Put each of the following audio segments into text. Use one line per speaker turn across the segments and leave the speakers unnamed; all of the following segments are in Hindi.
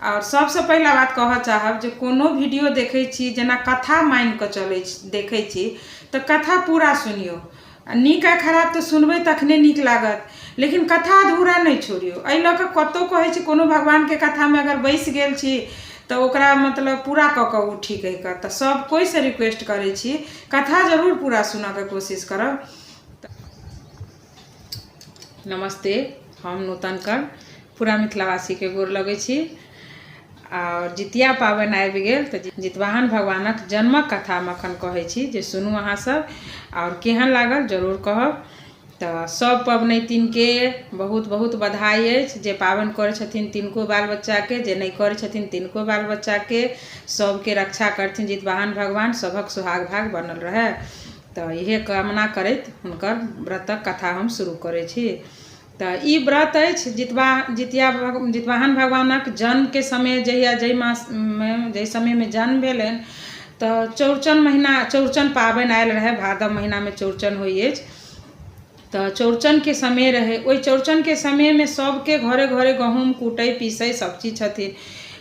और सबसे पहला बात कह चाहब जो कोनो वीडियो देखे छी जना कथा मान के चले देखे छी तो कथा पूरा सुनियो। नीक आ खराब तो सुनबे तखने नीक लागत, लेकिन कथा अधूरा नहीं छोड़ियो। एहि लऽ कऽ कतौ कहै छी कोनो भगवान के कथा में अगर बैस गेल छी तो ओकरा मतलब पूरा कऽ कऽ उठी कह तो सब कोई से रिक्वेस्ट करे छी कथा जरूर पूरा सुनऽ के कोशिश करब। नमस्ते, हम नूतनकर पूरा मिथिलावासी के गोर लगे छी। और जितिया पाबनि आबि गेल तो जितवाहन भगवानक जन्मक कथा हम अखन कहै छी जे सुनू अहाँ सब और केहन लागल जरूर कहब। तो सब पबनैतिन के बहुत बहुत बधाई अछि। जे पाबनि करै छथिन तिनको बाल बच्चा के, जे नहीं करै छथिन तिनको बाल बच्चा के, सबके रक्षा करथिन जितवाहन भगवान, सबक सुहाग भाग बनल रहे। तो इहे कामना करैत हुनकर व्रतक कथा हम शुरू करै छी। तो ई व्रत अछि जितवाहन भगवानक जन्म के समय जहिया जय मास में जय समय में जन्म भेलनि तो चौरचन पाबनि आयल रहे। भादव महीना में चौरचन होइ अछि। तो चौरचन के समय रहे, ओहि चौरचन के समय में सबके घरे घरे गहूम कूटै पीसै सब चीज छथिन।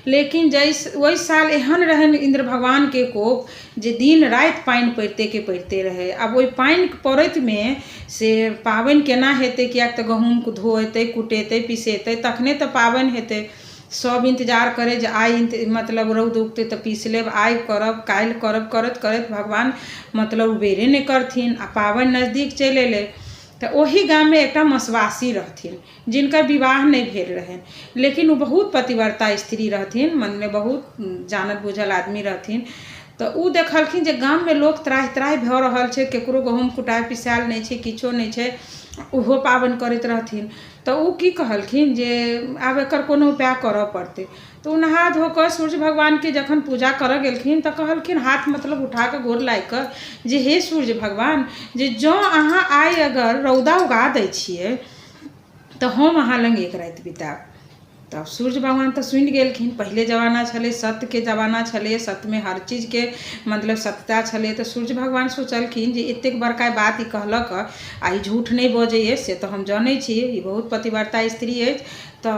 लेकिन ओहि साल एहन रहन इंद्र भगवान के कोप जे दिन राति पानि पड़िते रहे। अब ओहि पानि पड़ैत में से पाबनि केना हेतै, किएक तऽ गहूम धोएतै कुटेतै पिसेतै तखने तऽ पाबनि हेतै। सब इंतजार करे जे आई मतलब रौद उगतै तऽ पीस लेब, आई करब काल्हि करब, करत करत भगवान मतलब उबेरे नहीं करथिन आ पाबनि नजदीक चलि अयलै। तो ओही गाम में एक मसवासी रहथिन जिनकर विवाह नहीं भेल रहन, लेकिन वो बहुत पतिव्रता स्त्री रहथिन, मन में बहुत जानल बुझल आदमी रहथिन। तो उ देखलखिन जे गाम में लोग त्राहि त्राहि भऽ रहल छै, केकरो गहूम कुटाय पिसायल नहीं छै, किछो नहीं छै, ओहो पाबनि करैत रहथिन। तो उ की कहलखिन जे आब एकर कोनो उपाय करऽ पड़तै। तो नहा धो कर सूर्य भगवान के जखन पूजा करऽ गेलखिन तो कहलखिन हाथ मतलब उठा के गोर लागि कऽ जे हे सूर्य भगवान, जे जँ अहाँ आइ अगर रौदा उगा दै छियै तो हम अहाँ लग एक राति बिताब। तब सूर्य भगवान तो सुनि गेलखिन। पहले जमाना छलै, सत्य के जमाना छलै, सत्य में हर चीज के मतलब सत्यता छलै। तो सूर्य भगवान सोचलखिन जे एतेक बड़का बात ई कहलक आ ई झूठ नहीं बजैए से तो हम जानै छी, ई बहुत पतिव्रता स्त्री अछि, तो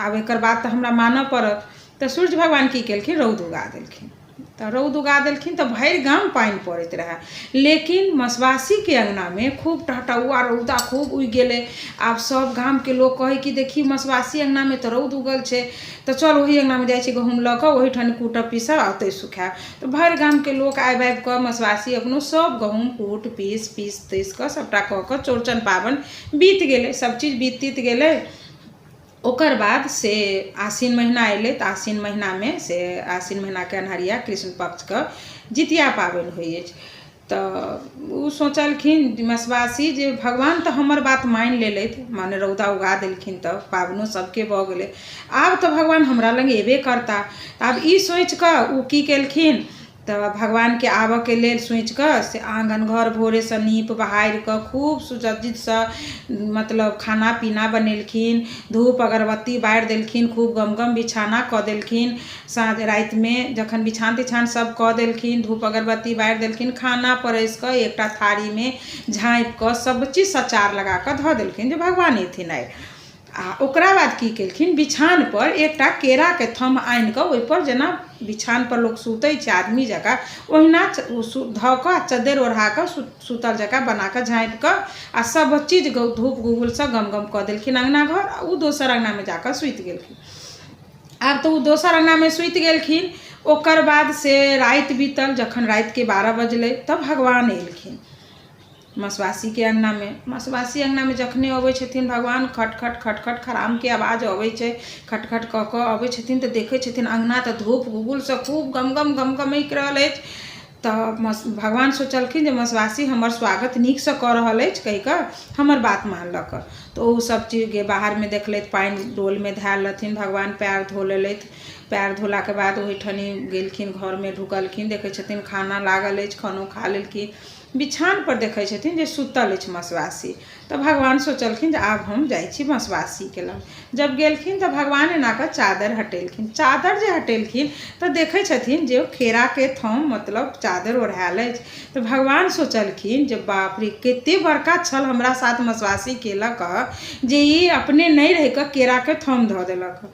आब एकर बात तो हमरा मानऽ पड़त। तो सूर्य भगवान की केलखिन, रौद उगा देलखिन। तो रौद उगा देलखिन तो भरि गाम पानि पड़ैत रहे, लेकिन मसवासी के अंगना में खूब टहटौआ रौदा खूब उगि गेलै। आब सब गाम के लोग कहे कि देखी मसवासी अंगना में तो रौद उगल छै, तो चल वही अंगना में जाइ छी गहूम लऽ कऽ ओही ठान कूटब पीसब ओतै सुखायब। तो भरि गाम के लोग आबि कऽ मसवासी अपनो सब गहूम कूट पीस तीस कऽ सबटा कऽ कऽ चौरचन पाबनि बीत गेलै। सब चीज बीत गेलै। ओकर बाद से आश्विन महीना अयलै तो आश्विन महीना में से आश्विन महीना के अन्हरिया कृष्ण पक्ष के जितिया पाबनि होइ अछि। तो उ सोचलखिन मसवासी जे भगवान तो हमर बात मानि लेलथि, माने रौदा उगा देलखिन तो पाबनो सबके भऽ गेलै, आब तो भगवान हमरा लग एबे करता। आब ई सोचि कऽ उ की केलखिन, तो भगवान के आबऽ के लेल सोचि कऽ से आँगन घर भोरे से नीप बहारि कऽ खूब सुसज्जित से मतलब खाना पीना बनेलखिन, धूप अगरबत्ती बारि देलखिन, खूब गमगम बिछाना कऽ देलखिन। साँझ राति में जखन बिछान तिछान सब कऽ देलखिन, धूप अगरबत्ती बारि देलखिन, खाना परसि कऽ एकटा थारी में झाँपि कऽ सब चीज सचार लगा कऽ धऽ देलखिन जे भगवान एथिन आइ। आ ओकरा बाद की केलखिन, बिछान पर एकटा केरा के थम आनि कऽ ओहि पर जेना बिछान पर लोग सुतै छै आदमी जकाँ ओहिना धऽ कऽ चद्दर ओढ़ा कऽ सुतल जकाँ बना कऽ झाँपि कऽ आ सब चीज धूप गुगुल से गमगम कऽ देलखिन अंगना घर। आ उ दोसर अंगना में जाकऽ सुति गेलखिन। आब तो उ दोसर अंगना में सुति गेलखिन। ओकर बाद से राति बीतल, जखन राति के 12 बजलै तब भगवान एलखिन मसवासी के अंगना में। मसवासी अंगना में जखने अबै छथिन भगवान, खटखट खटखट खराम के आवाज अबै छै, खटखट कऽ कऽ अबै छथिन तऽ देखै छथिन अंगना तऽ धूप गुगुल से खूब गमगम गमगमैक रहल अछि। तऽ भगवान सोचलखिन जे मसवासी हमर स्वागत नीक से कऽ रहल अछि कहि कऽ हमर बात मानलक। तो ओ सब चीज के बाहर में देखलथि, पानि डोल में धैल रहथिन, भगवान पैर धो लेलथि। पैर धोला के बाद ओहि ठानी गेलखिन, घर में ढुकलखिन, देखै छथिन खाना लागल अछि, खानो खा लेलखिन। बिछान पर देखै छथिन जे सुतल अछि मसवासी। तो भगवान सोचलखिन जे आब हम जाइ छी मसवासी के लग। जब गेलखिन तो भगवान एना कऽ चादर हटेलखिन। चादर जे हटेलखिन तो देखै छथिन जे केरा के थम मतलब चादर ओढ़ायल अछि। तो भगवान सोचलखिन जे बाप रे कते बड़का छल हमरा साथ मसवासी केलक जे ई अपने नहीं रहि कऽ केरा के थम धऽ देलक।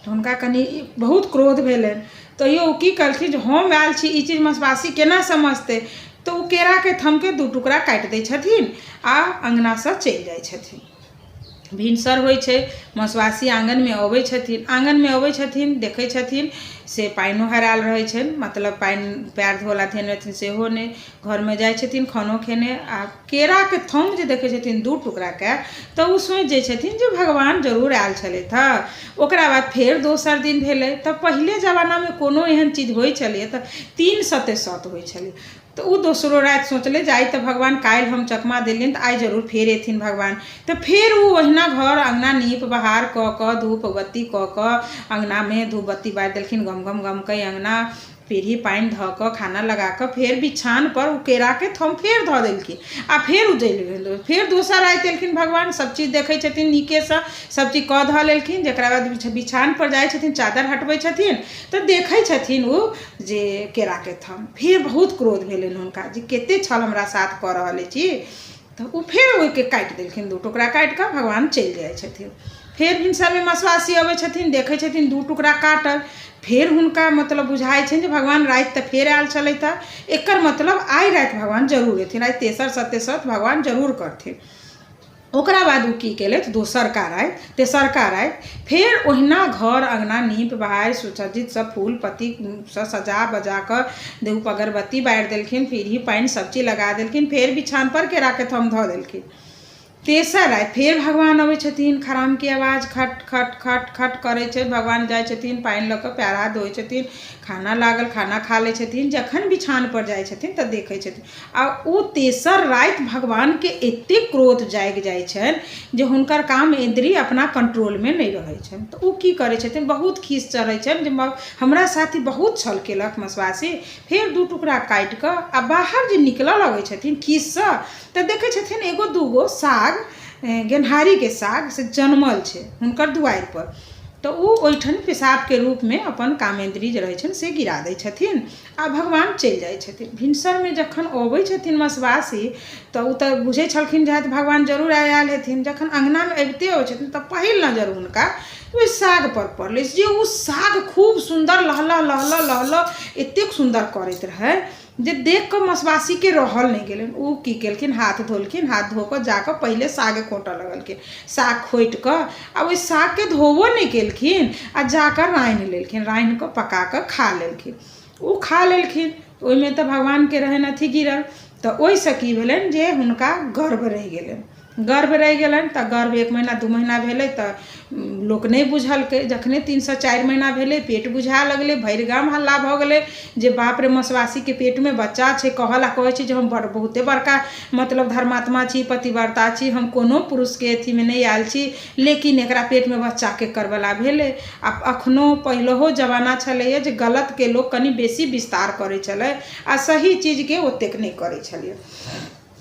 तो हुनका कनि बहुत क्रोध भेलनि। तो यो की कहलखिन जे हम आयल छी, ई चीज मसवासी केना समझतै। तो ओ केराके थमके 2 टुकड़ा काटि दै छथिन आ अङ्गनासँ चलि जाइ छथिन। भिनसर होइ छै, मसवासी आँगनमे अबै छथिन। आँगनमे अबै छथिन, देखै छथिन से पानिओ हरायल रहै छनि, मतलब पानि पैर धोला धेने रहथिन सेहो नहि। घरमे जाइ छथिन खानो खेने, आ केराके थम जे देखै छथिन 2 टुकड़ाके, तऽ ओ सोचि जाइ छथिन जे भगवान जरूर आयल छलथि हँ। ओकरा बाद फेर दोसर दिन भेलै। तऽ पहिले जमानामे कोनो एहन चीज होइ छलै तऽ 3 सते सत होइ छलै। तो ओ दोसरो राति सोचले जे आइ तऽ भगवान, काल्हि हम चकमा देलियनि तऽ आइ जरूर फेर अयथिन भगवान। तऽ फेर ओ ओहिना घर अङ्गना नीप बहार कऽ कऽ, धूप बत्ती कऽ कऽ, अङ्गनामे धूप बत्ती बारि देलखिन, गम गम गमकै अङ्गना, पीढ़ी पानि धऽ कऽ, खाना लगा कऽ, फेर बिछान पर ओ केराके थम फेर धऽ देलखिन आ फेर उजलि गेल। फेर दोसर राति एलखिन भगवान, सब चीज देखै छथिन नीकेसँ, सब चीज कऽ धऽ लेलखिन। जकरा बाद बिछान पर जाइ छथिन, चादर हटबै छथिन, तऽ देखै छथिन ओ जे केराके थम। फेर बहुत क्रोध भेलनि हुनका जे कतेक छल हमरा साथ कऽ रहल छी। तऽ ओ फेर ओहिके काटि देलखिन, 2 टुकड़ा काटि कऽ भगवान चलि जाइ छथिन। फेर भिनसरमे मसवासी अबै छथिन, देखै छथिन 2 टुकड़ा काटल। फेर हुनका मतलब बुझाइ छनि जे भगवान राति तऽ फेर आयल छलथि हँ, एकर मतलब आइ राति भगवान जरूर अयथिन, आइ तेसर सते सत भगवान जरूर करथिन। ओकरा बाद ओ की केलथि, दोसरका राति, तेसरका राति फेर ओहिना घर अङ्गना नीप बहारि सुसज्जित सब फूल पत्तीसँ सजा बजा कऽ धूप अगरबत्ती बारि देलखिन, पीढ़ी पानि सब चीज लगा देलखिन। फेर बिछान पर केराके थम धऽ देलखिन। तेसर राति फेर भगवान अबै छथिन, खरामके आवाज खट खट खट खट करै छै। भगवान जाइ छथिन, पानि लऽ कऽ पैर हाथ धोइ छथिन, खाना लागल, खाना खा लै छथिन। जखन बिछान पर जाइ छथिन तऽ देखै छथिन, आ ओ तेसर राति भगवानके एतेक क्रोध जागि जाइ छनि जे हुनकर काम इंद्रिय अपना कंट्रोलमे नहि रहै छनि। तऽ ओ की करै छथिन, बहुत खीस चढ़ै छनि जे हमरा साथी बहुत छल केलक मसवासी। फेर 2 टुकड़ा काटि कऽ आ बाहर जे निकलऽ लगै छथिन खीससँ, तऽ देखै छथिन एगो दूगो साग, गेनहारीके साग से जनमल छै हुनकर दुआरि पर। तऽ ओ ओहिठाम पेशाबके रूपमे अपन कामेंद्री जे रहै छनि से गिरा दै छथिन आ भगवान चलि जाइ छथिन। भिनसरमे जखन अबै छथिन मसवासी, तऽ ओ तऽ बुझै छलखिन जे भगवान जरूर आयल हेथिन। जखन अङ्गनामे अबिते अबै छथिन तऽ पहिल नजर हुनका ओहि साग पर पड़लै, जे ओ साग खूब सुन्दर लहलह लहलह लहलह एतेक सुन्दर करैत रहै जे देख कऽ मसवासीके रहल नहि गेलनि। ओ की केलखिन, हाथ धोलखिन, हाथ धो कऽ जाकऽ पहिले सागे खोंटऽ लगलखिन। साग खोटि कऽ आ ओहि सागके धोबो नहि केलखिन आ जाकऽ रान्हि लेलखिन, रान्हि कऽ पका कऽ खा लेलखिन। ओ खा लेलखिन, ओहिमे तऽ भगवानके रहनि अथी गिरल। तऽ ओहिसँ की भेलनि जे हुनका गर्भ रहि गेलनि। गर्भ रहि गेलनि तऽ गर्भ 1 महीना 2 महीना भेलै तऽ लोक नहि बुझलकै। जखने 3 से 4 महीना भेलै पेट बुझा लगलै, भरि गाम हल्ला भऽ गेलै जे बाप रे मसवासीके पेटमे बच्चा छै। कहै छै जे हम बहुते बड़का मतलब धर्मात्मा छी, पतिव्रता छी, हम कोनो पुरुषके अथीमे नहि आयल छी, लेकिन एकरा पेटमे बच्चा केकरवला भेलै। आ एखनो पहिलहो जमाना छलैए जे गलतके लोक कनि बेसी विस्तार करै छलै आ सही चीजके ओतेक नहि करै छलै,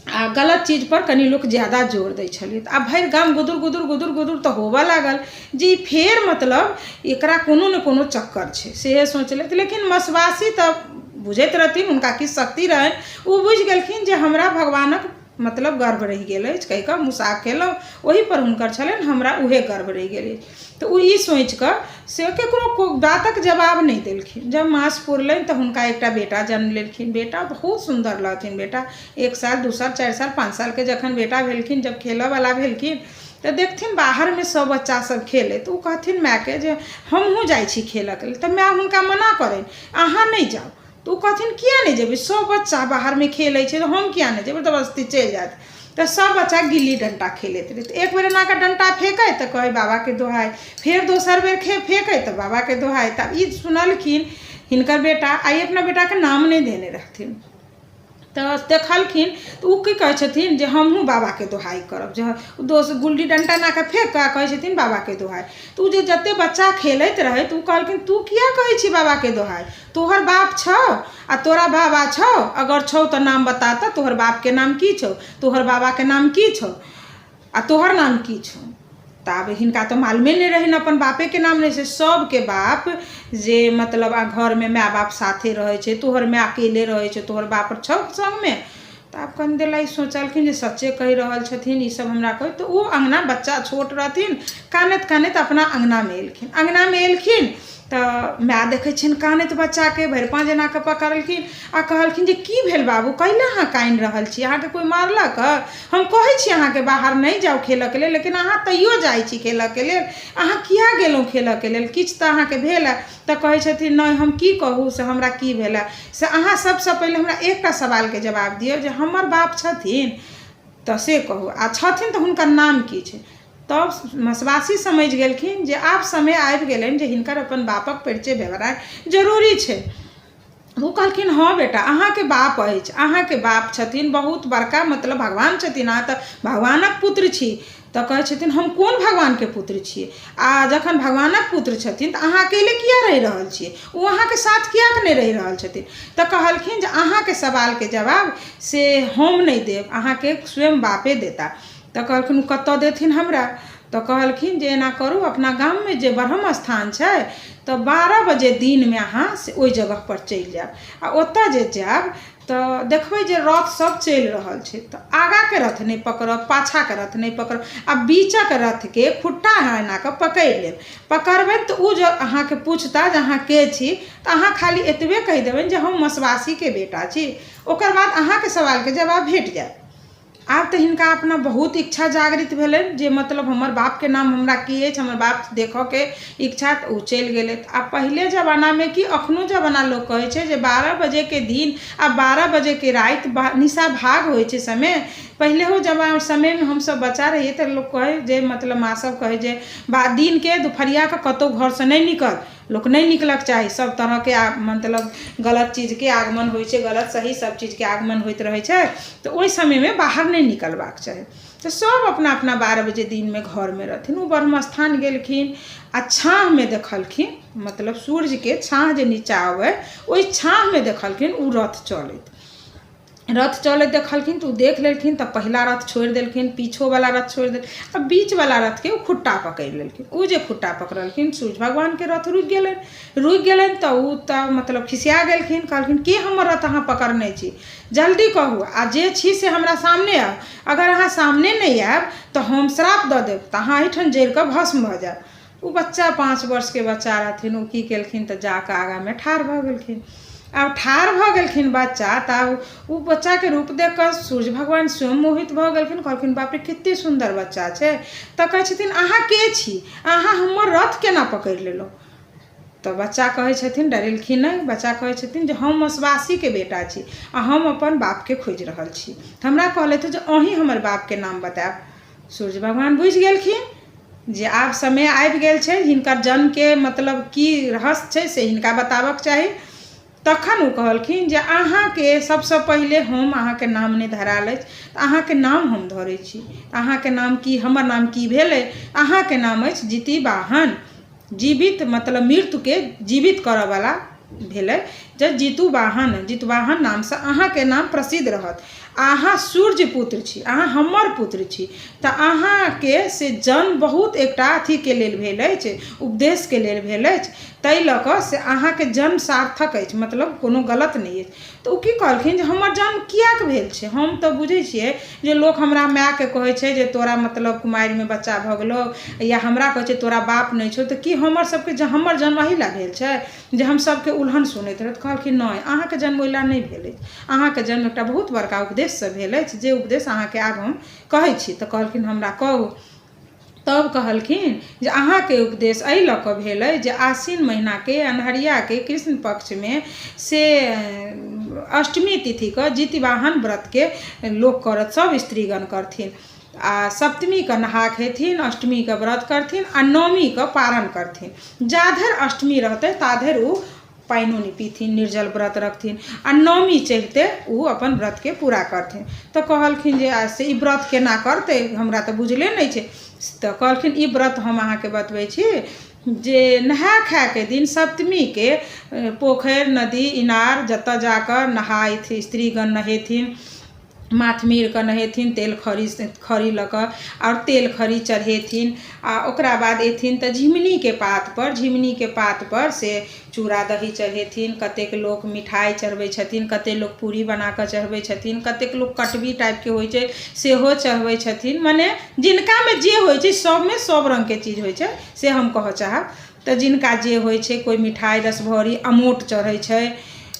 आ गलत चीज पर कनि लोक ज्यादा जोर दै छलियै। आ भरि गाम गुदुर गुदुर गुदुर गुदुर तऽ होबऽ लागल जे फेर मतलब एकरा कोनो ने कोनो चक्कर छै, से सोचलथि। लेकिन मसवासी तऽ बुझैत रहथिन, हुनका किछु शक्ति रहनि, ओ बुझि गेलखिन जे हमरा भगवानक मतलब गर्भ रहि गेल अछि। कहि कऽ मुसाक केलहुँ, ओही पर हुनकर छलनि, हमरा उहे गर्भ रहि गेल अछि। तऽ ओ ई सोचि कऽ से ककरो बातक जवाब नहि देलखिन। जब मास पुरलनि तऽ हुनका एकटा बेटा जन्म लेलखिन। बेटा बहुत सुन्दर रहथिन। बेटा 1 साल 2 साल 4 साल 5 सालके जखन बेटा भेलखिन, जब खेलऽवला भेलखिन तऽ देखथिन बाहरमे सब बच्चा सब खेलै, तऽ ओ कहथिन मायके जे हमहूँ जाइ छी खेलऽके लेल। तऽ माय हुनका मना करनि, अहाँ नहि जाउ। तऽ ओ कहथिन किया नहि जेबै, सब बच्चा बाहरमे खेलै छै तऽ हम किया नहि जेबै, जबरदस्ती चलि जायत। तऽ सब बच्चा गिल्ली डंटा खेलैत रहै। तऽ एक बेर एना कऽ डंटा फेंकै तऽ कहै बाबाके दोहाइ, फेर दोसर बेर फेंकै तऽ बाबाके दोहाइ। तऽ ई सुनलखिन हिनकर बेटा, आइ अपना बेटाके नाम नहि देने रहथिन। तऽ देखलखिन तऽ ओ की कहै छथिन जे हमहूँ बाबाके दोहाइ करब। जे गुल्ली डंटा एना कऽ फेंक कऽ कहै छथिन बाबाके दोहाइ। तऽ ओ जे जतेक बच्चा खेलैत रहै तऽ ओ कहलखिन तू किया कहै छी बाबाके दोहाइ, तोहर बाप छौ आ तोरा बाबा छौ, अगर छौ तऽ नाम बता तऽ तोहर बापके नाम की छौ, तोहर बाबाके नाम की छौ आ तोहर नाम की छौ। तऽ आब हिनका तऽ मालूमे नहि रहनि अपन बापेके नाम नहि छै। सबके बाप जे मतलब घरमे माय बाप साथे रहै छै, तोहर माय अकेले रहै छै, तोहर बाप छौ सङ्गमे, तो आप कन दिला सोचलखिन जे सच्चे कहि रहल छथिन, ई सब हमरा कह। तो वो अंगना बच्चा छोट रहथिन, कानैत कानैत अपना अंगना में एलखिन तो माय देखे छिन कानैत बच्चा के भरि पाँच जना के पकड़लखिन आ कहलखिन जे की भेल बाबू, कैला अहाँ कानि रहल छी, अहाँ के कोई मारलक? हम कहै छी अहाँ के बाहर नहीं जाओ खेल के लेल, लेकिन अहाँ तैयो जाइ छी खेल के लेल, अहाँ किया गेलहुँ खेल के लेल, किछु तऽ अहाँ के भेल? तऽ कहै छथिन नहीं हम की कहू से हमरा की भेल से अहाँ सबसे पहले हमरा एकटा सवाल के जवाब दियौ जे हमर बाप छथिन तऽ से कहू, आ छथिन तऽ हुनकर नाम की छै? तब मसवासी समझ गेलखिन जे आब समय आबि गेलनि जे हिनकर अपन बापक परिचय भेनाइ जरूरी छै। वो कहलखिन हाँ बेटा, अहाँ के बाप अछि, अहाँ के बाप छथिन बहुत बड़का, मतलब भगवान छथिन, अहाँ तऽ भगवानक पुत्र छी। तऽ कहै छथिन हम कोन भगवान के पुत्र छियै? आ जखन भगवानक पुत्र छथिन तऽ अहाँ अकेले किया रहि रहल छियै? वो अहाँ के साथ किया के नहीं रहि रहल छथिन? तऽ कहलखिन जे अहाँ के सवाल के जवाब से हम नहीं देब, अहाँ के स्वयं बापे देता। तऽ कहलखिन कतऽ देथिन हमरा? तऽ कहलखिन जे एना करू, अपना गाम में जे ब्रह्म स्थान छै तऽ 12 बजे दिन में अहाँ से ओहि जगह पर चलि जायब, आ ओतऽ जे जायब तऽ देखबै जे रथ सब चलि रहल छै, तऽ आगा के रथ नहीं पकड़ब, पाछा के रथ नहीं पकड़ब, आ बीचक रथ के खुट्टा एना के पकड़ि लेब। पकड़बै तऽ ओ जो अहाँ के पूछता जे अहाँ के छी, तऽ अहाँ खाली एतबे कहि देबनि जे हम मसवासी के बेटा छी, ओकर बाद अहाँ के सवाल के जवाब भेट जायत। आब तऽ हिनका अपना बहुत इच्छा जागृत भेलनि जे मतलब हमर बाप के नाम हमरा की अछि, हमर बाप देखऽ के इच्छा। तऽ ओ चलि गेलै। आ पहले जमाना में कि अखनो जमाना लोग कहै छै जे 12 बजे के दिन आ 12 बजे के रात निशा भाग होइ छै समय। पहले हो जमाना समय में हम सब बच्चा रहिए तो लोग कहे जे मतलब माँ सब कहे जे दिन के दुपहरिया के कतौ घर से नहीं निकल, लोग नहीं निकलक चाही, सब तरह के मतलब गलत चीज के आगमन होइ छै, गलत सही सब चीज के आगमन होइत रहे छै। तो ओहि समय में बाहर नहीं निकलबाक चाही। तो सब अपना अपना 12 बजे दिन में घर में रहथिन। वो ब्रह्म स्थान गेलखिन आ छाह में देखलखिन, मतलब सूर्य के छाह जे नीचा आवे ओहि छाह में देखलखिन उ रथ चलैत देखलखिन। तो देख लेलखिन तो पहला रथ छोड़ देलखिन, पीछो वाला रथ छोड़ देलखिन, अब बीच वाला रथ के खुट्टा पकड़ लेलखिन। उ जे खुट्टा पकड़लखिन सूर्य भगवान के रथ रुक गेलन। तो उ तो मतलब खिसिया गेलखिन, कहलखिन के हमर रथ अहाँ पकड़ने छी, जल्दी कहू, आ जे छी से हमरा सामने आउ, अगर अहाँ सामने नहीं आयब तो हम श्राप दऽ देब, तऽ अहाँ एहिठाम जरि कऽ भस्म भऽ जायब। उ बच्चा 5 वर्ष के बच्चा रहथिन। उ की केलखिन तऽ जाकऽ आगा में ठाढ़ भऽ गेलखिन। आब ठाढ़ भऽ गेलखिन बच्चा, तऽ उ बच्चा के रूप देख कऽ सूर्य भगवान स्वयं मोहित भऽ गेलखिन। कहलखिन बाप रे कते सुंदर बच्चा छै। तऽ कहै छथिन अहाँ के छी, अहाँ हमर रथ केना पकड़ि लेलहुँ? तो बच्चा कहै छथिन, डरेलखिन नहीं, बच्चा कहै छथिन जे हम मसवासी के बेटा छी आ हम अपन बाप के खोज रहल छी, हमरा कहलथि जे अहीं हमर बाप के नाम बतायब। सूर्य भगवान बुझि गेलखिन जे आब समय आबि गेल छै, हिनकर जन्म के मतलब की रहस्य छै से हिनका बताबक चाही। तखन ओ कहलखिन जे अहाँ के सबसे पहले हम अहाँ के नाम नहीं धराल अछि, अहाँ के नाम हम धरै छी। अहाँ के नाम की, हमर नाम की भेलै? अहाँ के नाम अछि जितिवाहन, जीवित मतलब मृत्यु के जीवित करऽ वाला भेलै जे जितवाहन नाम से अहाँ के नाम प्रसिद्ध रहत। अहाँ सूर्य पुत्र छी, अहाँ हमर पुत्र छी, तऽ अहाँ के से जन्म बहुत एकटा अथी के लेल भेल अछि, उपदेश के लेल भेल अछि, ताहि लऽ कऽ से अहाँ के जन्म सार्थक अछि, मतलब कोनो गलत नहीं अछि। तऽ ओ की कहलखिन जे हमर जन्म कियाक भेल छै? हम तऽ बुझै छियै जे लोक हमरा माय के कहै छै जे तोरा मतलब कुमारि में बच्चा भऽ गेलौ, या हमरा कहै छै तोरा बाप नहीं छौ, तऽ की हमर सबके हमर जन्म एहि लए भेल छै जे हम सबके उल्हन सुनैत रहत? कहलखिन नहीं, अहाँ के जन्म ओहि लए नहीं भेल अछि, अहाँ के जन्म एकटा बहुत बड़का उपदेश से भेल अछि, जे उपदेश अहाँ के आब हम कहै छी। तऽ कहलखिन हमरा कहू। तब कहलखिन जे अहाँ के उपदेश एहि लऽ कऽ भेल अछि जे आश्विन महीना के अन्हरिया के कृष्ण पक्ष में से अष्टमी तिथि के जितवाहन व्रत के लोक करत, सब स्त्रीगण करथिन। आ सप्तमी के नहा खेथिन, अष्टमी के व्रत करथिन आ नवमी के पारण करथिन। जाधर अष्टमी रहते ताधर उ पानिओ नहीं पीथिन, निर्जल व्रत रखथिन, आ नवमी चढ़ते उ अपन व्रत के पूरा करथिन। तो कहलखिन जे से ई व्रत केना करते, हमरा तो बुझले नहीं छै। तो कहलखिन ई व्रत हम अहाँ के बतबै छी जे नहा खाय के दिन सप्तमी के पोखरि नदी इनार जतऽ जाकर नहाथिन, स्त्रीगण नहेथिन, माथ मीर के नहेथिन, तेल खरी लऽ कऽ और तेल खरी चढ़ेथिन। आ ओकरा बाद एथिन तऽ झिमनी के पात पर से चूड़ा दही चढ़ेथिन। कतेक लोक मिठाई चढ़बै छथिन, कतेक लोक पूरी बना कऽ चढ़बै छथिन, कतेक लोक कटबी टाइप के होइ छै सेहो चढ़बै छथिन। मने जिनका में जे होइ छै सब में सब रंग के चीज होइ छै से हम कह चाहब। तऽ जिनका जे होइ छै, कोई मिठाई रसभरी अमोट चढ़ै छै,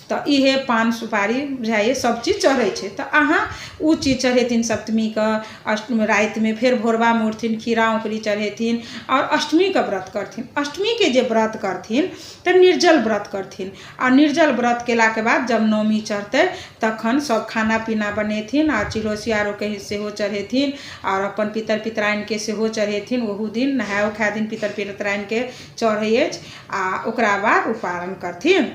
तो इहे पान सुपारी बुझाइए सब चीज चढ़ै छै। तो अहाँ उ चीज चढ़ेथिन सप्तमी के, अष्टमी रात में फिर भोरबा में उठथिन, खीरा औंकरी चढ़ेथिन और अष्टमी के व्रत करथिन। अष्टमी के जे व्रत करथिन तो निर्जल व्रत करथिन। और निर्जल व्रत केला के बाद जब नवमी चढ़ते तखन सब खाना पीना बनेथिन और चिड़ोसियारो के सेहो चढ़ेथिन और अपन पितर पितराइन के सेहो चढ़ेथिन। ओहू दिन नहाय खाय दिन पितर पितराइन के चढ़ै अछि आ ओकरा बाद उपारण करथिन।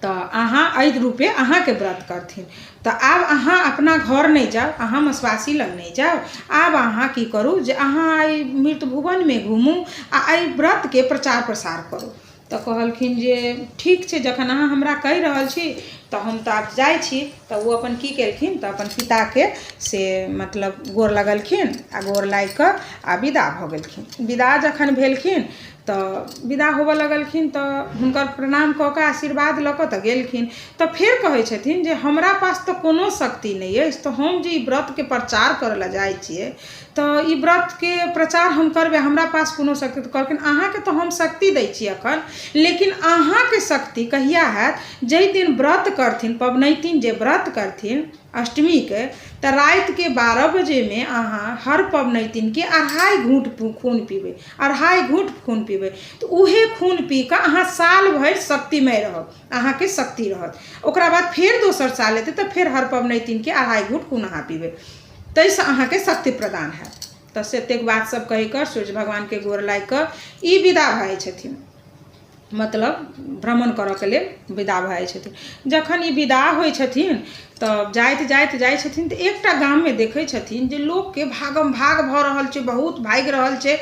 तो अहाँ एहि रूपे अहाँ के व्रत करथिन। तो आब अहाँ अपना घर नहीं जाओ, अहाँ मसवासी लग नहीं जाओ। आब अहाँ की करू जे अहाँ आई मृत भुवन में घूमू आ एहि व्रत के प्रचार प्रसार करू। तो कहलखिन जे ठीक छै, जखन अहाँ हमरा कहि रहल छी तो हम तो आब जाइ छी। तो वो अपन की केलखिन तो अपन पिता के से मतलब गोर लगलखिन आ गोर लागि कऽ आ विदा भऽ गेलखिन। विदा जखन भेलखिन तो विदा होबऽ लगलखिन तो हुनकर प्रणाम कऽ कऽ आशीर्वाद लऽ कऽ तऽ गेलखिन। तो फिर कहै छथिन जे हमरा पास तो कोनो शक्ति नहीं अछि, तो हम जे ई व्रत के प्रचार करऽ लए जाइ छियै तो ई व्रत के प्रचार हम करबै, हमरा पास कोनो शक्ति। तो कहलखिन अहाँ के तो हम शक्ति दै छी अखन, लेकिन अहाँ के शक्ति कहिया हैत जहि दिन व्रत करथिन, पबनैतिन जे व्रत करथिन अष्टमी के, तो रात के 12 बजे में अहाँ हर पबनैतिन के 2.5 घूंट खून पीबे, 2.5 घूंट खून पीबे। तो उहे खून पी कऽ अहाँ साल भरि शक्तिमय रहब, अहाँ के शक्ति रहत। ओकरा बाद फिर दोसर साल एतै तो फिर हर पबनैतिन के 2.5 घूंट खून अहाँ पीबे, ताहिसँ अहाँ के शक्ति प्रदान हैत। तो सेतेक बात सब कहि कऽ सूर्य भगवान के गोर लागि कऽ ई विदा भऽ छथिन, मतलब भ्रमण करऽ के लेल विदा भऽ छथिन। जखन ई विदा होइ छथिन तब जाइत जाइ छथिन तो एकटा गाम में देखै छथिन जे लोक के भागम भाग भऽ रहल छै, बहुत भागि रहल छै।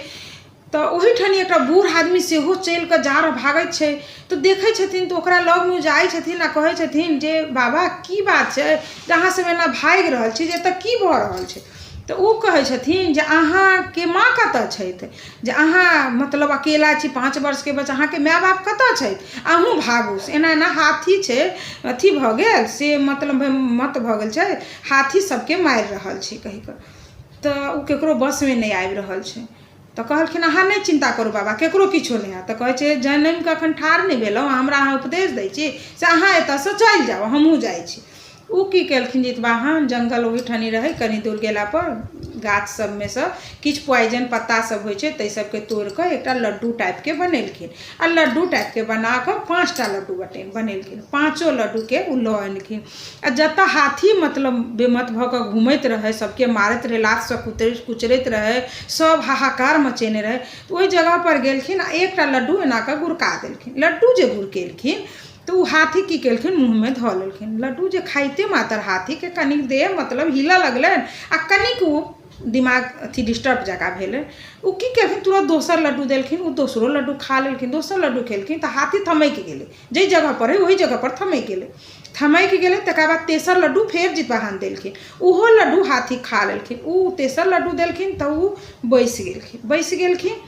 तो ओही ठानी एकटा बूढ़ आदमी सेहो चलि कऽ जा भागैत छै। तो देखै छथिन तो ओकरा लग में जाइ छथिन आ कहै छथिन जे बाबा की बात छै जे अहाँ सब एना भागि रहल छी, जे एतऽ की भऽ रहल छै। तो ओ कहै छथिन जे अहाँ के माँ कतऽ छथि, जे अहाँ मतलब अकेला छी, 5 वर्ष के बच्चा, अहाँ के माय बाप कतऽ छथि, अहूँ भागू। एना एना हाथी छै, अथी भऽ गेल से मतलब मत भऽ गेल छै, हाथी सबके मारि रहल छै कहि कऽ। तो ओ केकरो बस में नहीं आबि रहल छै। तो कहलखिन अहाँ नहीं चिंता करू बाबा, केकरो किछो नहीं हैत। तो कहै छै जनम के अखन ठाढ़ नहीं भेलहुँ, हमरा अहाँ उपदेश दै छी से अहाँ एतऽसँ चलि जाउ, हमहूँ जाइ छी। ओ की केलखिन जितवाहन, जंगल ओही ठानी रहे, कनी दूर गेला पर गाछ सब में से किछ पॉइजन पत्ता सब होइ छै ताहि सबके तोड़ कऽ एकटा लड्डू टाइप के बनेलखिन। आ लड्डू टाइप के बना कऽ 5टा लड्डू बनेलखिन। 5 लड्डू के उ लऽ एलखिन। आ जतऽ हाथी मतलब बेमत भऽ कऽ घूमैत रहे, सबके मारैत रहे, लात से कुचरैत रहे, सब हाहाकार मचेने रहे, तो ओहि जगह पर गेलखिन आ एकटा लड्डू एना कऽ गुड़का देलखिन। लड्डू जे गुड़केलखिन तो उ हाथी की केलखिन मुँह में धऽ लेलखिन। लड्डू जे खाइते मात्र हाथी के कनिक देह मतलब हिलऽ लगलनि आ कनिक उ दिमाग अथी डिस्टर्ब जगह भेलै। उ की केलखिन तुरंत दोसर लड्डू देलखिन, उ दोसरो लड्डू खा लेलखिन। दोसर लड्डू खेलखिन तो हाथी थमकि गेलै, जाहि जगह पर है वही जगह पर थमकि गेलै। तकर बाद तेसर लड्डू फेर जितवाहन देलखिन, उहो लड्डू हाथी खा लेलखिन। उ तेसर लड्डू देलखिन तो उ बैस गेलखिन।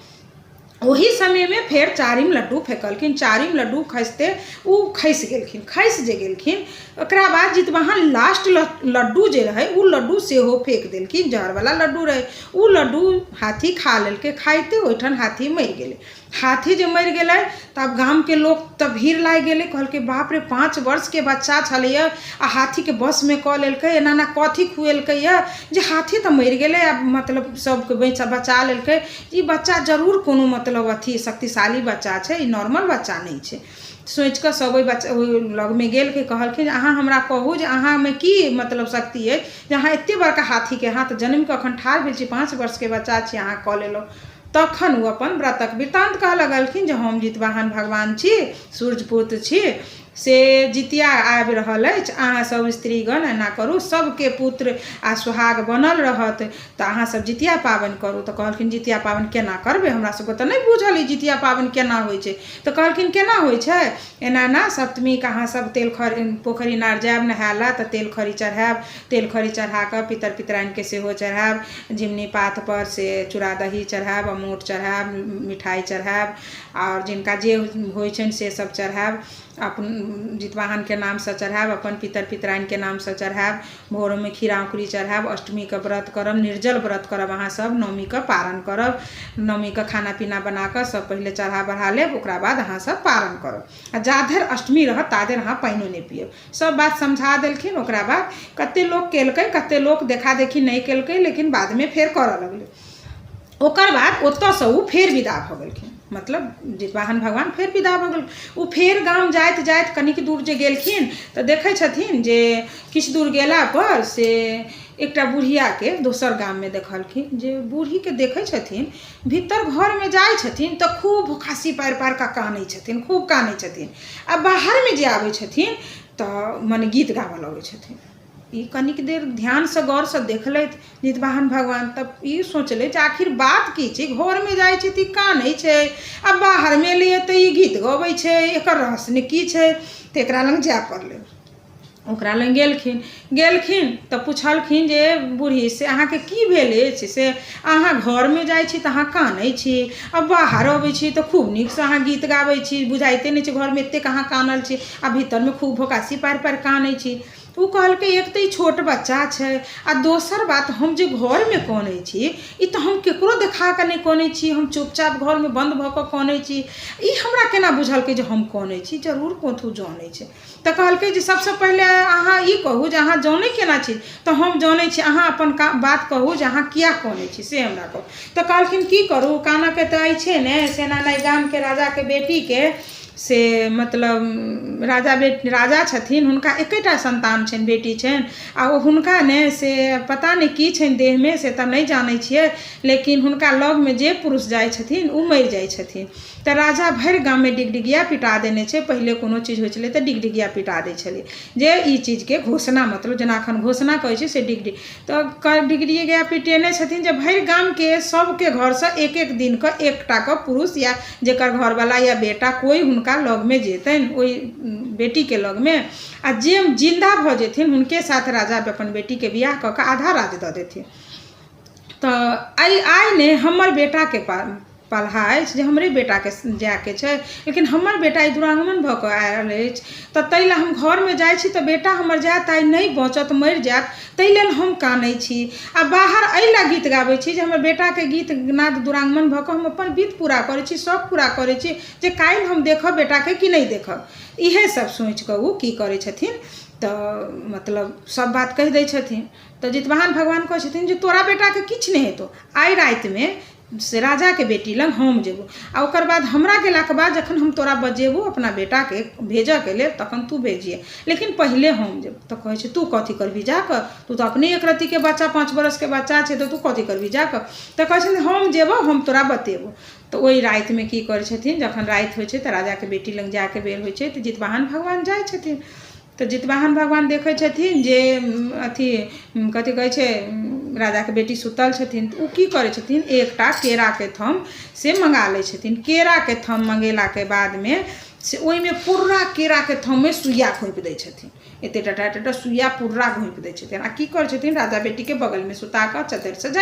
वही समय में फिर 4म लड्डू फेंकलखिन। 4म लड्डू खसते उ खसि गेलखिन। खसि जे गेलखिन ओकरा बाद जितवाहन लास्ट लड्डू जे रहे उ लड्डू सेहो फेंक देलखिन। जहर वाला लड्डू रहे उ लड्डू हाथी खा लेलकै। खाइते ओहिठाम हाथी मरि गेलै। हाथी जे मरि गेलै तब गाम के लोग तब भीड़ लागि गेलै, कहलकै बाप रे 5 वर्ष के बच्चा छलैया आ हाथी के बस में कऽ लेलकै, एना एना कथी खुएलकै या जे हाथी तऽ मरि गेलै आ मतलब सबके बचा लेलकै। ई बच्चा जरूर कोनो मतलब अथी शक्तिशाली बच्चा छै, ई नॉर्मल बच्चा नहीं छै। सोचि कऽ सब ओहि बच्चा लग में गेल के कहलखिन अहाँ हमरा कहू जे अहाँ में की मतलब शक्ति अछि जे अहाँ एते बड़का हाथी के हाथ जन्म के अखन ठाढ़ भेल छी, 5 वर्ष के बच्चा छी, अहाँ कऽ लेलहुँ। तखन ओ अपन व्रतक वृत्तांत कहऽ लगलखिन जे हम जितवाहन भगवान छी, सूर्यपुत्र छी, से जितिया आबि रहल अछि, अहाँ सब स्त्रीगण एना करू, सबके पुत्र आ सुहाग बनल रहत तऽ अहाँ सब जितिया पाबनि करू। तऽ कहलखिन जितिया पाबनि केना करबै, हमरा सबके तऽ नहि बुझल ई जितिया पाबनि केना होइ छै। तऽ कहलखिन केना होइ छै, एना ना सप्तमीके अहाँ सब तेल खरी पोखरि इनार जायब नहाय लए तऽ तेल खरी चढ़ायब, तेल खरी चढ़ा कऽ पितर पितराइनके सेहो चढ़ायब, झिमनी पात पर से चूड़ा दही चढ़ायब, अमूट चढ़ायब, मिठाई चढ़ायब, और जिनका जे होइ छनि से सब चढ़ायब, अपन जितवाहनके नामसँ चढ़ायब, अपन पितर पितराइनके नामसँ चढ़ायब, भोरमे खीरा अँकुरी चढ़ायब, अष्टमीके व्रत करब, निर्जल व्रत करब, अहाँ सब नवमीके पारण करब, नवमीके खाना पीना बना कऽ सब पहिले चढ़ा बढ़ा लेब, ओकरा बाद अहाँ सब पारण करब, आ जा धरि अष्टमी रहत ता धरि अहाँ पानिओ नहि पियब। सब बात समझा देलखिन। ओकरा बाद कते लोक केलकै, कते लोक देखा देखी नहीं केलकै, लेकिन बादमे फेर करऽ लगलै। ओकर बाद ओतऽसँ ओ फेर विदा भऽ गेलखिन, मतलब जितवाहन भगवान फेर विदा भऽ गेल। ओ फेर गाम जाइत जाइत कनिक दूर जे गेलखिन तऽ देखै छथिन जे किछु दूर गेलापर से एकटा बुढ़ियाके दोसर गाममे देखलखिन, जे बूढ़ीके देखै छथिन भीतर घरमे जाइ छथिन तऽ खूब खाँसी पारि पारि कऽ कानै छथिन, खूब कानै छथिन, आ बाहरमे जे आबै छथिन तऽ मने गीत गाबऽ लगै छथिन। ई कनिक देर ध्यानसँ गौरसँ देखलथि जितवाहन भगवान, तब ई सोचलथि आखिर बात की छै, घरमे जाइ छै तऽ ई कानै छै, आ बाहरमे एलैए तऽ ई गीत गबै छै, एकर रहस्य की छै। तऽ एकरा लग जाय पड़लै। ओकरा लग गेलखिन तऽ पुछलखिन जे बूढ़ी से अहाँके की भेल अछि, से अहाँ घरमे जाइ छी तऽ अहाँ कानै छी, आ बाहर अबै छी तऽ खूब नीकसँ अहाँ गीत गाबै छी, बुझाइते नहि छै घरमे एतेक अहाँ कानल छी, आ भीतरमे खूब भोकासी पारि पारि कानै छी। ओ कहलकै एक तऽ ई छोट बच्चा छै, आ दोसर बात हम जे घरमे कानै छी ई तऽ हम केकरो देखा कऽ नहि कानै छी, हम चुपचाप घरमे बन्द भऽ कऽ कानै छी, ई हमरा केना बुझलकै जे हम कानै छी, जरूर कोथू जानै छै। तऽ कहलकै जे सबसँ पहिले अहाँ ई कहू जे अहाँ जानै केना छी। तऽ हम जानै छी, अहाँ अपन बात कहू जे अहाँ किया कानै छी से हमरा कहू। तऽ कहलखिन की करू, कानऽके तऽ अछि ने, सेना नहि गामके राजाके बेटीके से मतलब राजा छथिन, हुनका एकेटा संतान छनि, बेटी छनि, आ ओ हुनका ने से पता नहि की छनि देहमे से तऽ नहि जानै छियै, लेकिन हुनका लगमे जे पुरुष जाइ छथिन ओ मरि जाइ छथिन। तऽ राजा भरि गाममे डिगडिगिया पिटा देने छै। पहिले कोनो चीज होइ छलै तऽ डिगडिगिया पिटा दै छलै, जे ई चीजके घोषणा, मतलब जेना एखन घोषणा कहै छै से तऽ डिगडिगिया पिटेने छथिन जे भरि गामके सबके घरसँ एक एक दिनके एकटाके पुरुष या जेकर घरवाला या बेटा कोइ हुनका लगमे जेतनि, ओहि बेटीके लगमे, आ जे जिंदा भऽ जेथिन हुनके साथ राजा अपन बेटीके बियाह कऽ कऽ आधा राज दऽ देथिन। तऽ आइ ने हमर बेटाके पलहा अछि जे हमरे बेटाके जायके छै, लेकिन हमर बेटा ई दुरागमन भऽ कऽ आयल अछि, तऽ ताहि लए हम घरमे जाइ छी तऽ बेटा हमर जायत आइ नहि बचत, मरि जायत, ताहि लेल हम कानै छी, आ बाहर एहि लए गीत गाबै छी जे हमर बेटाके गीत नाद दुरागमन भऽ कऽ हम अपन विध पूरा करै छी, सब पूरा करै छी, जे काल्हि हम देखब बेटाके कि नहि देखब। इहे सब सोचि कऽ ओ की करै छथिन, तऽ मतलब सब बात कहि दै छथिन। तऽ जितवाहन भगवान कहै छथिन जे तोरा बेटाके किछु नहि हेतौ, आइ रातिमे से राजाके बेटी लग हम जेबो, आ ओकर बाद हमरा गेलाके बाद जखन हम तोरा बजेबो अपना बेटाके भेजऽके लेल तखन तू भेजिए, लेकिन पहिले हम जेबो। तऽ कहै छै तू कथी करबही जाकऽ, तू तऽ अपने एक रत्तीके बच्चा, 5 बरसके बच्चा छै, तऽ तू कथी करबही जाकऽ। तऽ कहै छथिन हम जेबो, हम तोरा बतेबो। तऽ ओहि रातिमे की करै छथिन, जखन राति होइ छै तऽ राजाके बेटी लग जाके बेर होइ छै, तऽ जितवाहन भगवान जाइ छथिन। तऽ जितवाहन भगवान देखै छथिन जे अथी कथी कहै छै, राजाके बेटी सुतल छथिन, तऽ ओ की करै छथिन, एकटा केराके थम से मंगा लै छथिन। केराके थम मंगेलाके बादमे से ओहिमे पूरा केराके थममे सुइया घोंपि दै छथिन, एतेक टा सुइया पूरा घोंपि दै छथिन, आ की करै छथिन, राजा बेटीके बगलमे सुता कऽ चदरिसँ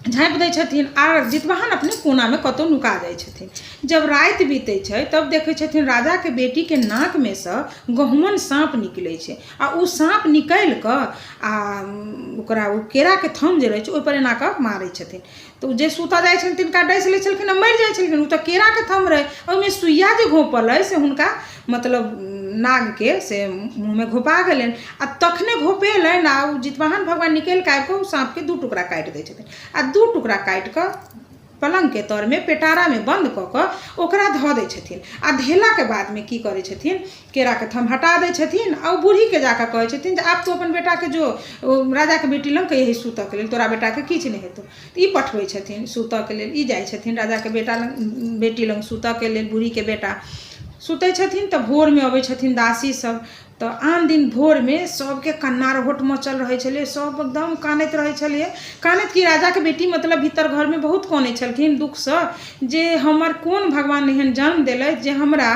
झाँपि दै छथिन, आ जितवाहन अपने कोनामे कतहु नुका जाइ छथिन। जब राति बीतै छै तब देखै छथिन राजाके बेटीके नाकमे सँ गहुमन साँप निकलै छै, आ ओ साँप निकलि कऽ आ ओकरा ओ केराके थम जे रहै छै ओहिपर एना कऽ मारै छथिन। तऽ ओ जे सुतऽ जाइ छथिन तिनका डसि लै छलखिन आ मरि जाइ छलखिन। ओ तऽ केराके थम रहै, ओहिमे सुइया जे घोंपल अइ से हुनका मतलब नागके से मुँहमे घोपा गेलनि, आ तखने घोपेलनि आ ओ जितवाहन भगवान निकलि कऽ आबि कऽ ओ साँपके 2 टुकड़ा काटि दै छथिन, आ 2 टुकड़ा काटि कऽ पलङ्गके तरमे पेटारामे बन्द कऽ कऽ ओकरा धऽ दै छथिन। आ धेलाके बादमे की करै छथिन, केराके थम हटा दै छथिन, आ ओ बूढ़ीके जाकऽ कहै छथिन जे आब तू अपन बेटाके जो राजाके बेटी लग कहियै सुतऽके लेल, तोरा बेटाके किछु नहि हेतौ। तऽ ई पठबै छथिन सुतऽके लेल, ई जाइ छथिन राजाके बेटी लग सुतऽके लेल, बूढ़ीके बेटा सुतै छथिन तऽ भोरमे अबै छथिन दासी सब। तो आन दिन भोर में सबके कन्नार होठ मचल रहे छले, सब एकदम कानैत रहे छलिए। कानैत कि राजा के बेटी मतलब भीतर घर में बहुत कानै छलखिन दुख से, जे हमर कोन भगवान एहन जन्म देलथि जे हमरा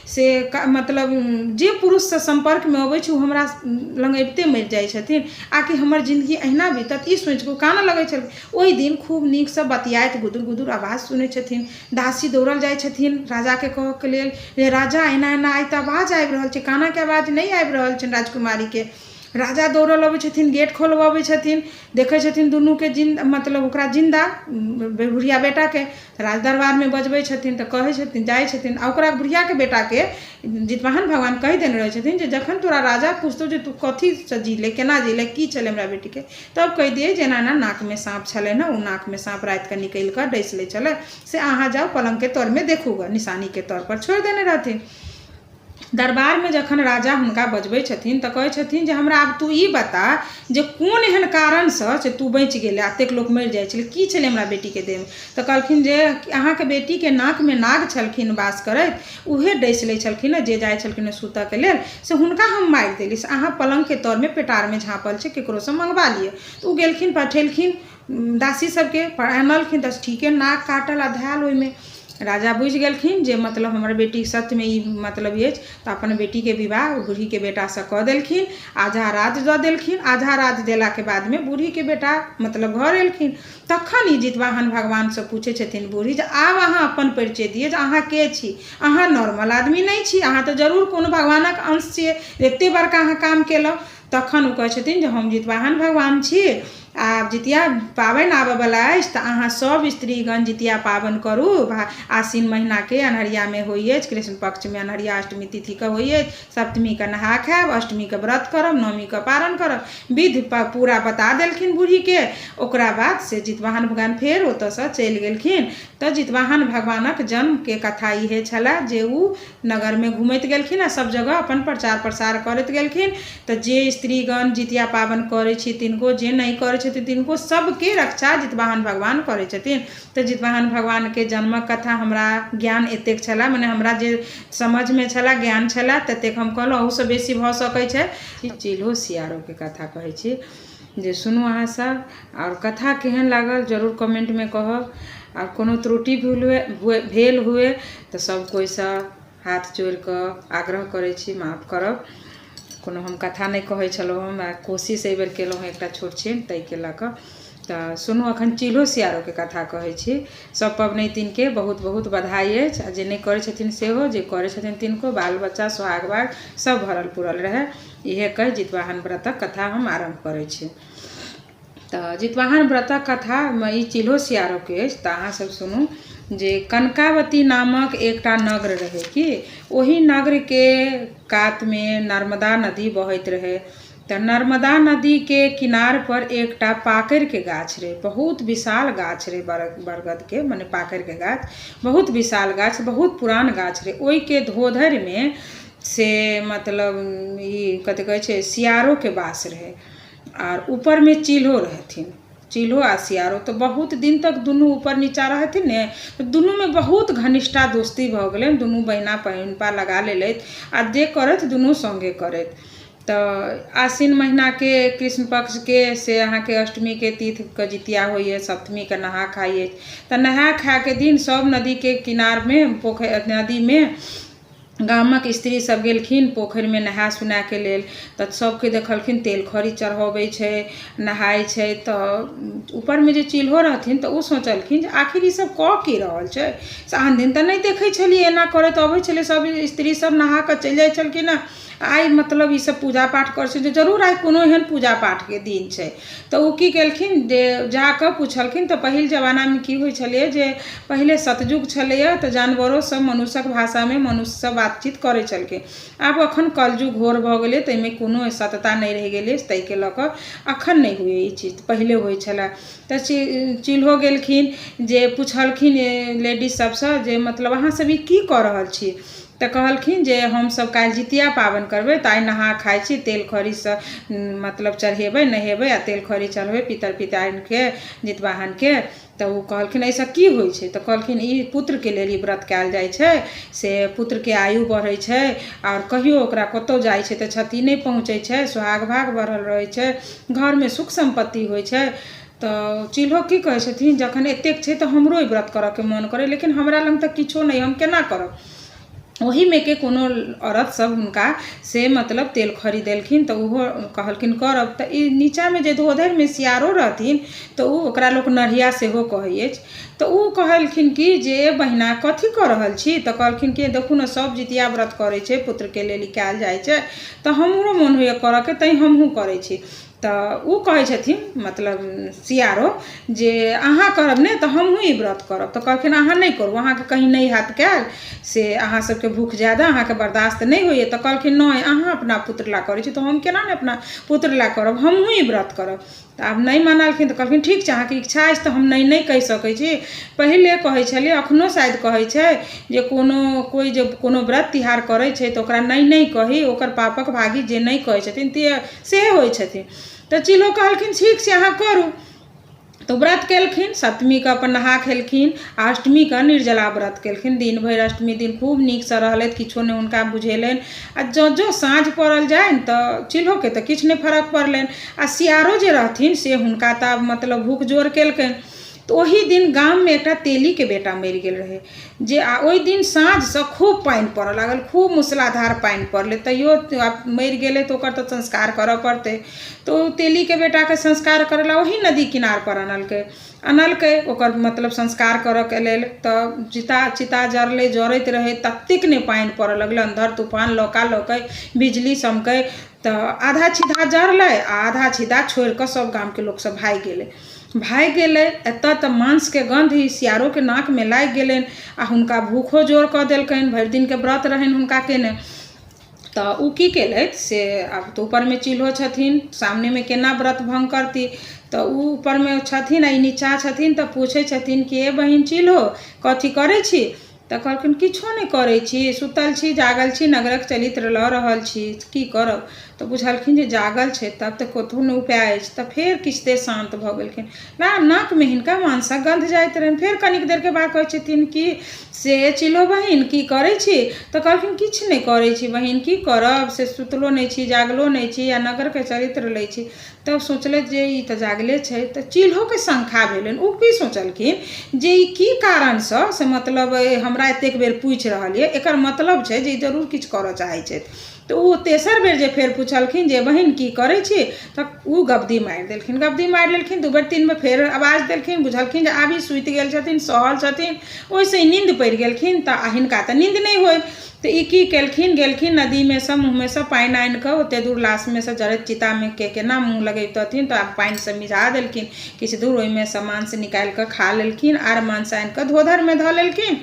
से मतलब जे पुरुष से संपर्क में अबै छै हमरा लग अबिते मरि जाइ छथिन, आकि हमर जिंदगी अहिना बीतत ई सोचि कऽ कानऽ लगै छल। ओहि दिन खूब नीक से बतियाइत गुदुर गुदुर आवाज सुनै छथिन। दासी दौड़ल जाइ छथिन राजा के कहऽ के लेल जे राजा एना एना आइ तऽ आवाज आबि रहल छै, काना के आवाज नहीं आबि रहल छनि राजकुमारी के। राजा दौड़ल अबै छथिन, गेट खोलबाबै छथिन, देखै छथिन दुनू के मतलब ओकरा जिंदा बुढ़िया बेटा के। राज दरबार में बजबै छथिन तऽ कहै छथिन, जाइ छथिन आ ओकरा बुढ़िया के बेटा के जितवाहन भगवान कहि देने रहै छथिन जे जखन तोरा राजा पूछतौ जे तू कथी से जीले, केना जीले, की छलै हमरा बेटी के, तब कहि दिए जे एना एना नाक में साँप छलै ना, ओ नाक में साँप रात के निकलि कऽ डसि लै छलै, से अहाँ जाओ पलंग के तर में देखू ग, निशानी के तौर पर छोड़ि देने रहथिन। दरबार में जखन राजा हुनका बजबै छथिन तऽ कहै छथिन जे हमरा आब तू ई बता जे कोन एहन कारणसँ से तू बचि गेलै, एतेक लोक मरि जाइ छलै, की छलै हमरा बेटीके देहमे। तऽ कहलखिन जे अहाँके बेटीके नाकमे नाग छलखिन वास करैत, उहे डसि लै छलखिन जे जाइ छलखिन सुतऽके लेल, से हुनका हम मारि देली, से अहाँ पलङ्गके तरमे पेटारमे झाँपल छै, ककरोसँ मँगवा लिअ। तऽ ओ गेलखिन पठेलखिन दासी सबके, आनलखिन तऽ ठीके नाक काटल आ धायल ओहिमे। राजा बुझि गेलखिन जे मतलब हमर बेटी सत्यमे ई मतलब अछि, तऽ अपन बेटीके विवाह बूढ़ीके बेटासँ कऽ देलखिन, आधा रात दऽ देलखिन। आधा रात देलाके बादमे बूढ़ीके बेटा मतलब घर एलखिन। तखन ई जितवाहन भगवानसँ पूछै छथिन बूढ़ी जे आब अहाँ अपन परिचय दिए जे अहाँ के छी, अहाँ नॉर्मल आदमी नहि छी, अहाँ तऽ जरूर कोनो भगवानक अंश छियै, एतेक बड़का अहाँ काम केलहुँ। तखन ओ कहै छथिन जे हम जितवाहन भगवान छी, आब जितिया पाबनि आबऽवला अछि तऽ अहाँ सब स्त्रीगण जितिया पाबनि करू। आश्विन महीनाके अन्हरियामे होइ अछि, कृष्ण पक्षमे अन्हरिया अष्टमी तिथिके होइ अछि, सप्तमीके नहा खायब, अष्टमीके व्रत करब, नवमीके पारण करब, विधि पूरा बता देलखिन बूढ़ीके। ओकरा बाद से जितवाहन भगवान फेर ओतऽसँ चलि गेलखिन। तऽ जितवाहन भगवानक जन्मके कथा इहे छलै जे ओ नगरमे घुमैत गेलखिन आ सब जगह अपन प्रचार प्रसार करैत गेलखिन। तऽ जे स्त्रीगण जितिया पाबनि करै छी तिनको, जे नहीं करै छथिन तिनको, सबके रक्षा जितवाहन भगवान करै छथिन। तऽ जितवाहन भगवानके जन्मक कथा हमरा ज्ञान एतेक छलै, मने हमरा जे समझमे छलै ज्ञान छलै ततेक हम कहलहुँ, ओहूसँ बेसी भऽ सकै छै। चिल्हो सियारोके कथा कहै छी जे सुनू अहाँ सब, और कथा केहन लागल जरूर कमेंटमे कहब। और कोनो त्रुटि भेल हुए तऽ सब कोइसँ हाथ जोड़ि कऽ आग्रह करै छी माफ करब। कोनो हम कथा नहीं कहै छलहुँ, हम कोशिश एहि बेर केलहुँ एकटा छोट छीन ताहिके लऽ कऽ। तऽ सुनू अखन चिल्हो सियारोके कथा कहै छी। सब पबनैतिनके बहुत बहुत बधाई अछि, आ जे नहीं करै छथिन सेहो, जे करै छथिन तिनको बाल बच्चा सोहाग भाग सब भरल पूरल रहै। इहे कहि जितवाहन व्रतक कथा हम आरम्भ करै छी। तऽ जितवाहन व्रतक कथा ई चिल्हो सियारोके अछि। तऽ अहाँ सब सुनू जे कनकावती नामक एकटा नगर रहै कि, ओही नगरके कातमे नर्मदा नदी बहैत रहै। तऽ नर्मदा नदीके किनार पर एकटा पाकरिके गाछ रहै, बहुत विशाल गाछ रहै, बरगदके मने पाकरिके गाछ, बहुत विशाल गाछ, बहुत पुरान गाछ रहै। ओहिके धोधरिमे से मतलब ई कथी कहै छै सियारोके वास रहै, आर ऊपरमे चिल्हो रहथिन। चिल्हो आ सियारो तऽ बहुत दिन तक दुनू ऊपर नीचा रहथिन ने, तऽ दुनूमे बहुत घनिष्ठता दोस्ती भऽ गेलै, दुनू बहिना पहिनपा लगा लेलथि आ जे करथि दुनू सङ्गे करथि। तऽ आश्विन महीनाके कृष्ण पक्षके से अहाँके अष्टमीके तिथिके जितिया होइए, सप्तमीके नहा खाइए। तऽ नहा खाके दिन सब नदीके किनारमे पोखरि नदीमे गामक स्त्री सब गेलखिन पोखरिमे नहा सुनाके लेल। तऽ सबके देखलखिन तेल खरी चढ़ाबै छै, नहाय छै। तऽ ऊपरमे जे चिल्हो रहथिन तऽ ओ सोचलखिन जे आखिर ई सब कऽ की रहल छै, से आन दिन तऽ नहीं देखै छलिए एना करैत अबै छलै सब स्त्री सब नहा कऽ चलि जाइ छलखिन हँ, आइ मतलब ई सब पूजा पाठ करै छै, जरूर आइ कोनो एहन पूजा पाठके दिन छै। तऽ ओ की केलखिन जे जाकऽ पूछलखिन। तऽ पहिल जमानामे की होइ छलै जे पहिले सतयुग छलैए, तऽ जानवरो सब मनुष्यक भाषामे मनुष्यसँ बातचीत करै छलखिन। आब अखन कलयुग घोर भऽ गेलै, ताहिमे कोनो सत्यता नहीं रहि गेलै, ताहिके लऽ कऽ अखन नहीं हुए ई चीज, पहिले होइ छलै। तऽ चिल्हो गेलखिन जे पुछलखिन लेडीज सबसँ जे मतलब अहाँ सब ई की कऽ रहल छी। तो कहलखिन जे हम सब काल्हि जितिया पाबनि करबै तऽ आइ नहा खाइ छी, तेल खरी से मतलब चढ़ेबै नहेबै आ तेल खरी चढ़ेबै पितर पिताइनके जितवाहनके। तऽ ओ कहलखिन ऐसा की होइ छै? तऽ कहलखिन ई पुत्रके लेल ई व्रत कयल जाइ छै, से पुत्रके आयु बढ़ै छै और कहियो ओकरा कतौ जाइ छै तऽ क्षति नहि पहुँचै छै, सुहाग भाग बढ़ल रहै छै, घरमे सुख संपत्ति होइ छै। तऽ चिल्हो की कहै छथिन, जखन एतेक छै तऽ हमरो ई व्रत करऽके मन करे, लेकिन हमरा लग तऽ किछो नहीं, हम केना करब? ओही में के कोनो औरत सब हुनका से मतलब तेल खरीदेलखिन तऽ उहो कहलखिन करब। तऽ ई नीचा में जे धोधर में सियारो रहथिन तऽ उ ओकरा लोक नढ़िया सेहो कहै अछि। तऽ उ कहलखिन कि जे बहिना कथी कऽ रहल छी? तऽ कहलखिन कि देखू ने सब जितिया व्रत करै छै, पुत्र के लेल कयल जाइ छै, तऽ हमरो मन होइए करऽ के, तैं हमहूँ करै छी। तऽ उ कहै छथिन मतलब सियारो जे अहाँ करब ने तऽ हमहूँ ई व्रत करब। तऽ कहलखिन अहाँ नहीं करू, अहाँके कहीं नहीं हैत कयल, से अहाँ सबके भूख ज्यादा, अहाँके बर्दाश्त नहीं होइए। तऽ कहलखिन नहीं, अहाँ अपना पुत्र ला करै छी तऽ हम केना ने अपना पुत्र ला करब, हमहूँ ई व्रत करब। तऽ आब नहीं मानलखिन तऽ कहलखिन ठीक छै, अहाँके इच्छा अछि तऽ हम नहीं कहि सकै छी। पहिले कहै छलै, अखनो शायद कहै छै जे कोई जे कोनो व्रत तिहार करै छै तऽ ओकरा नहीं कही, ओकर पापक भागी जे नहीं कहै छथिन से होइ छथिन। तऽ चिल्हो कहलखिन ठीक छै अहाँ करू। तो व्रत केलखिन, सप्तमी के अपन नहा खेलखिन, अष्टमी के निर्जला व्रत केलखिन। दिन भरि अष्टमी दिन खूब नीक से रहलथि, किछो नहीं हुनका बुझेलनि। आ जो साँझ पड़ल जाइन तऽ चिल्हो के तऽ किछु नहीं फर्क पड़लनि। आ सियारो जे रहथिन से हुनका तऽ मतलब भूख जोर केलकनि। तो ओही दिन गाम में एकटा तेली के बेटा मरि गेल रहे, जे ओहि दिन साँझ से खूब पानि पड़ऽ लागल, खूब मूसलाधार पानि पड़लै। तैयो मरि गेलै तऽ ओकर तऽ संस्कार करऽ पड़तै। तो तेली के बेटा के संस्कार करला वही नदी किनार पर अनलकै ओकर मतलब संस्कार करऽ के लेल। तऽ चिता जरलै, जरैत रहे, ततेक ने पानि पड़ऽ लगलै, अंधर तूफान लौकै बिजली चमकै। तऽ आधा छिधा जरलै आ आधा छिधा छोड़ि कऽ सब गाम के लोक सब भागि गेलै। एतऽ तऽ मांस के गंध ही सियारो के नाक में लागि गेलनि आ हुनका भूखो जोर कऽ देलकनि, भरि दिन के व्रत रहनि हुनका केने। तऽ उ की केलथि से आब तऽ ऊपर में चिल्हो छथिन, सामने में केना व्रत भंग करती। तऽ उ ऊपर में छथिन आ नीचा छथिन तऽ पूछे छथिन कि ए बहिन चिल्हो कथी करै छी? तऽ कहलखिन किछो नहीं करै छी, सुतल छी जागल छी, नगरक चलित लऽ रहल छी, की करब? तऽ बुझलखिन जे जागल छै तब तऽ कतहु नहि उपाय अछि। तऽ फेर किछु देर शांत भऽ गेलखिन। नाक में हिनका मांसक गंध जाइत रहनि। फेर कनिक देर के बाद कहै छथिन कि से चिल्हो बहिन की करै छी? तऽ कहलखिन किछु नहीं करै छी बहिन, की करब? से सुतलो नहीं छी, जागलो नहीं छी, आ नगर के चरित्र लै छी। तब सोचलथि जे ई तऽ जागले छै। तऽ चिल्हो के शंका भेलनि। उ की सोचलखिन जे ई की कारणसँ से मतलब हमरा एतेक बेर पूछि रहल ये, एकर मतलब छै जे ई जरूर किछु करऽ चाहै छथि। तऽ उ तेसर बेर जे फेर पुछलखिन जे बहिन की करै छी? तऽ उ गबदी मारि देलखिन। गबदी मारि लेलखिन, दू बेर तीन बेर फेर आवाज देलखिन, बुझलखिन जे आब ई सुति गेल छथिन, सहल छथिन, ओहिसँ ई नींद पड़ि गेलखिन। तऽ हिनका तऽ नींद नहीं होय। तऽ ई की केलखिन, गेलखिन नदी में से मुँह में से पानि आनि कऽ ओते दूर लाश में से जरैत चिता में केना मुँह लगेतथिन, तऽ आब पानि से मिझा देलखिन। किछु दूर ओहिमे से मांस निकालि कऽ खा लेलखिन, आर मांस आनि कऽ धोधर में धऽ लेलखिन।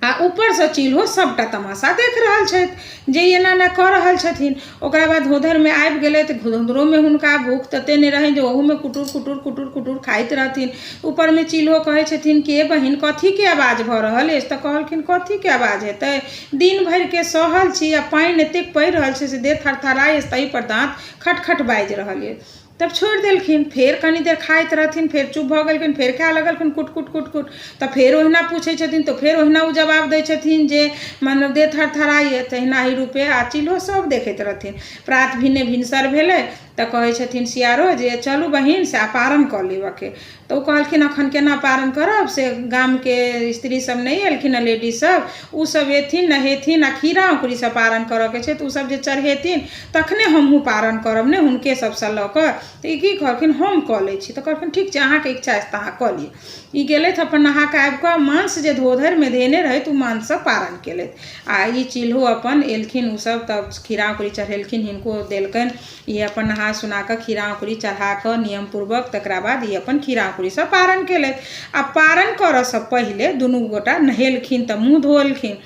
आ ऊपर से चिल्हो सबटा तमाशा देख रहल छथि जे एना एना कऽ रहल छथिन। ओकरा बाद धोधर में आबि गेलै तऽ धोधरो में हुनका भूख तते नहीं रहनि जे ओहू में कुटुर कुटुर कुटुर कुटुर खाइत रहथिन। ऊपर में चिल्हो कहै छथिन कि ए बहिन कथी के आवाज भऽ रहल अछि? तऽ कहलखिन कथी के आवाज हेतै, दिन भरि के सहल छी आ पानि एतेक पड़ि रहल छै से देह थरथराइ अछि, ताहि पर दाँत खटखट बाजि रहल अछि। तब छोड़ि देलखिन। फेर कनी देर खाइत रहथिन, फेर चुप भऽ गेलखिन, फेर खाए लगलखिन कुट कुट कुट कुट। तऽ फेर ओहिना पूछै छथिन तऽ फेर ओहिना उ जवाब दै छथिन जे मतलब देह थरथराइए। तहिना ही रूपे आ चिल्हो सब देखैत रहथिन। प्रात भिने भिनसर भेलै तऽ कहै छथिन सियारो जे चलू बहिन से पारण कऽ लेबऽके। तऽ ओ कहलखिन अखन केना पारण करब? से गाम के स्त्री सब नहीं एलखिन हँ, लेडीज सब, उ सब एथिन नहेथिन आ खीरा औंकड़ी से पारण करऽ के छै, तऽ उ सब जे चढ़ेथिन तखने हमहूँ पारण करब ने हुनके सबसँ लऽ कऽ। तऽ ई की कहलखिन हम कऽ लै छी। तऽ कहलखिन ठीक छै अहाँके इच्छा अछि तऽ अहाँ कऽ लिअ। ई गेलथि अपन नहा कऽ आबि कऽ मांस जे धोधर में धेने रहथि उ मांस सब पारण केलथि। आ ई चिल्हो अपन एलखिन, उ सब तब खीरा औंकड़ी चढ़ेलखिन, हिनको देलकनि। ई अपन नहा सुना कऽ खीरा औंकड़ी चढ़ा कऽ नियम पूर्वक तकरा बाद ई अपन खीरा औंकड़ी से पारण केलथि। आ पारण करऽ से पहिले दुनू गोटा नहेलखिन तऽ मुँह धोलखिन।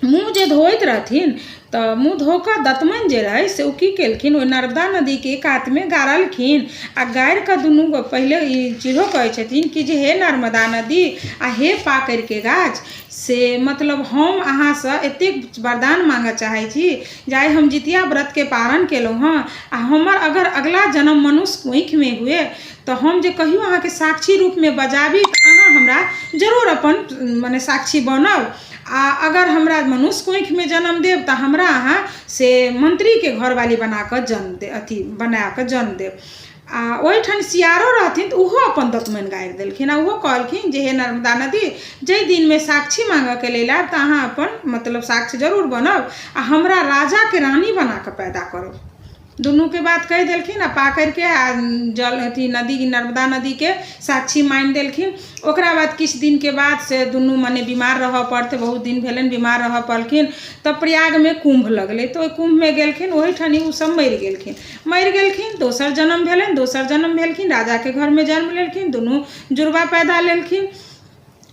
मुँह जे धोइत रहथिन तो मुँह धोकर दतमनि जे रहे से की केलखिन ओहि नर्मदा नदी के कात में गाड़लखिन आ गाड़ि कऽ दुनू गो पहिले ई चीजो कहै छथिन कि जे हे नर्मदा नदी आ हे पाकैर के गाछ से मतलब हम अहाँ से एतेक वरदान मांगऽ चाहै छी जे आइ हम जितिया व्रत के पारण केलहुँ हँ आ हमर अगर अगला जन्म मनुष्य आँखि में हुए तो हम जे कहियो अहाँ के साक्षी रूप में बजाबी तो अहाँ हमरा जरूर अपन माने साक्षी बनब आ अगर हमरा मनुष्य आँखि में जन्म देव तो हमरा अहाँ से मंत्री के घरवाली बना कर जन्म दे अथी बना कर जन्म देव। आ ओहिठाम सियारो रहथिन तो उहो अपन दतमनि गाड़ि देलखिन आ उहो कहलखिन जे हे नर्मदा नदी जै दिन में साक्षी मांगऽ के लेल आयब तो अहाँ अपन मतलब साक्षी जरूर बनब आ हमरा राजा के रानी बना कर पैदा करब। दुनू के बात कह देलखिन आ पाकैर के आ जल अथी नदी नर्मदा नदी के साक्षी मान देलखिन। ओकरा बाद किछु दिन के बाद से दुनू मने बीमार रह पड़ते बहुत दिन भेलन बीमार रह पड़लखिन तब प्रयाग में कुंभ लगले तो कुंभ में गेलखिन ओहि ठानी उ सब मरि गेलखिन दोसर जन्म भेलन दोसर जन्म भेलखिन राजा के घर में जन्म लेलखिन दुनू जुड़वा पैदा लेलखिन।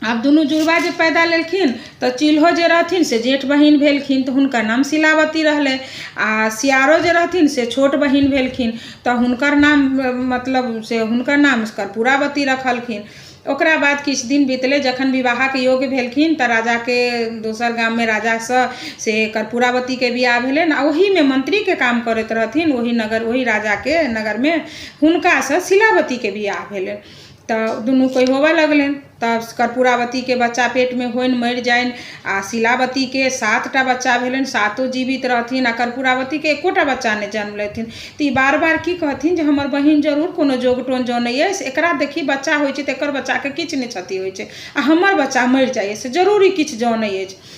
आब दुनू जुड़वा जे पैदा लेलखिन तो चिल्हो जे रहथिन से जेठ बहिन भेलखिन तो हुनकर नाम शिलावती रहले आ सियारो जे रहथिन से छोट बहिन भेलखिन तो हुनकर नाम मतलब से हुनकर नाम कर्पूरावती रखलखिन। ओकरा बाद किछु दिन बीतले जखन विवाह के योग्य भेलखिन तो राजा के दोसर गाम में राजा से कर्पूरावती के बियाह भेलन आ ओही में मंत्री के काम करैत रहथिन वही राजा के नगर में हुनका से शिलावती के बियाह भेलन। तो दुनू कोई होबऽ लगलन तब कर्पूरावती के बच्चा पेट में होइन मरि जाइन आ शिलावती के 7टा बच्चा भेलन सातो जीवित रहथिन आ कर्पूरावती के एकोटा बच्चा ने जन्म लेथिन। तो ई बार बार की कहथिन जे हमर बहिन जरूर कोनो जोगटोन जनै अछि एकरा देखी बच्चा होइ छै तऽ एकर बच्चा के किछु नहि क्षति होइ छै आ हमर बच्चा मरि जाइए से जरूरी किछु जनै अछि।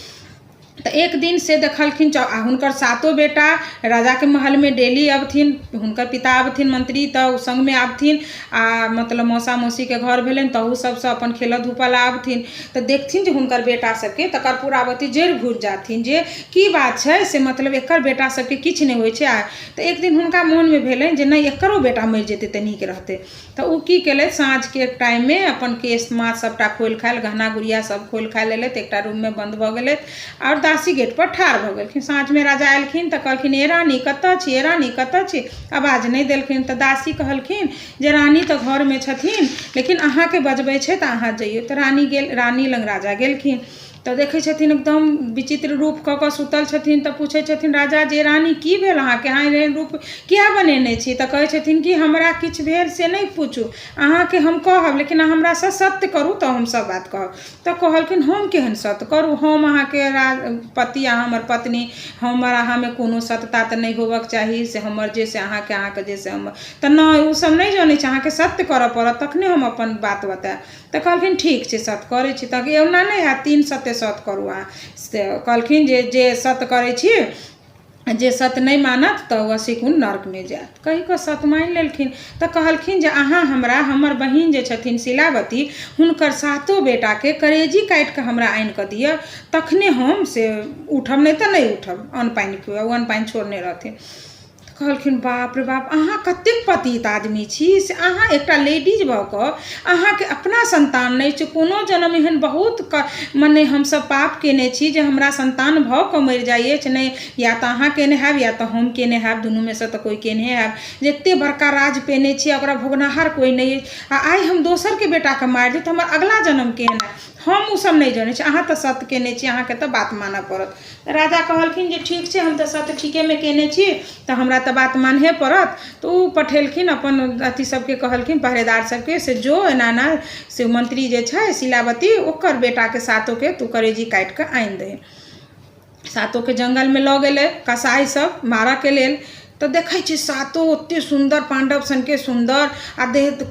तो एक दिन से देखलखिन हुनकर 7 बेटा राजा के महल में डेली अबथिन हुनकर पिता अबथिन मंत्री तो संग में आबथिन आ मतलब मौसा मौसी के घर भेलन तहू सबसे अपन खेलऽ धूपऽ आबथिन तो देखथिन जे हुनकर बेटा सबके तो कर्पूरावती जरि घुस जाथिन जे की बात छै से मतलब एकर बेटा सबके किछु नहीं होइ छै। तो एक दिन हुनका मोन में भेलनि जे नहीं एकरो बेटा मरि जेतै तऽ नीक रहतै तो उ की केलथि साँझ के टाइम में अपन केश माथ सबटा खोलि खायल गहना गुड़िया सब खोलि खाय लेलथि एकटा रूम में बंद भऽ गेलथि और दासी गेट पर ठाढ़ भऽ गेलखिन। साँझ में राजा एलखिन तऽ कहलखिन ए रानी कतऽ छी ए रानी कतऽ छी आवाज नहीं देलखिन तऽ दासी कहलखिन जे रानी तऽ घर में छथिन लेकिन अहाँ के बजबै छै तऽ अहाँ जइयौ। तऽ रानी लग राजा गेलखिन तो देखै छथिन एकदम विचित्र रूप कऽ कऽ सुतल छथिन तऽ पूछै छथिन राजा जे रानी की भेल अहाँके अहाँ एहन रूप किया बनेने छी तऽ कहै छथिन कि हमरा किछु भेल से नहीं पूछू अहाँके हम कहब लेकिन अहाँ हमरा से सत्य करू तऽ हम सब बात कहब। तऽ कहलखिन हम केहन सत्य करू हम अहाँके पति अहाँ हमर पत्नी हमर अहाँ में कोनो सत्यता तऽ नहीं होबक चाही से हमर जे से अहाँके जे से हमर तऽ नहीं उ सब नहीं जानै छै अहाँके सत्य करऽ पड़त तखने हम अपन बात बतायब। तऽ कहलखिन ठीक छै सत्य करै छी तऽ एना नहीं हैत 3 सत्य सत्य करू अहाँ से कहलखिन जे सत्य करै छी जे सत्य नहीं मानत तऽ वसिकुन नरक में जायत कहि कऽ सत्य मानि लेलखिन। तऽ कहलखिन जे अहाँ हमरा हमर बहिन जे छथिन शिलावती हुनकर 7 बेटा के करेजी काटि कऽ हमरा आनि कऽ दिअ तखने हम से उठब नहीं तऽ नहीं उठब अन्न पानि खुआउ अन्न पानि छोड़ने रहथिन। कहलखिन बाप रे बाप अहाँ कतेक पतित आदमी छी से अहाँ एकटा लेडीज भऽ कऽ अहाँके अपना संतान नहीं छै कोनो जन्म एहन बहुत मने हमसब पाप केने छी जे हमरा संतान भऽ कऽ मरि जाइ अछि नहीं या तऽ अहाँ केने हैब या तऽ हम केने हैब दुनू में से तऽ कोई केने हैब जे एतेक बड़का राज पेने छी ओकरा भोगनहार कोई नहीं अछि आ आइ हम दोसर के बेटा के मारि देब तऽ हमर अगला जन्म केहन हैत हम उ सब नहीं जानै छी अहाँ तऽ सत्य केने छी अहाँके तऽ बात मानऽ पड़त। राजा कहलखिन जे ठीक छै हम तऽ सत्य ठीके में केने छी तऽ हमरा तऽ बात मानहे पड़त। तो उ पठेलखिन अपन अथी सबके कहलखिन पहरेदार सबके से जो एना से मंत्री जे छै शिलावती ओकर बेटा के 7 के तू करेजी काटि कऽ आनि दे। 7 के जंगल में लऽ गेलै कसाई सब मारऽ के लेल तो देखै छी 7 ओते सुंदर पांडव सन के सुंदर आ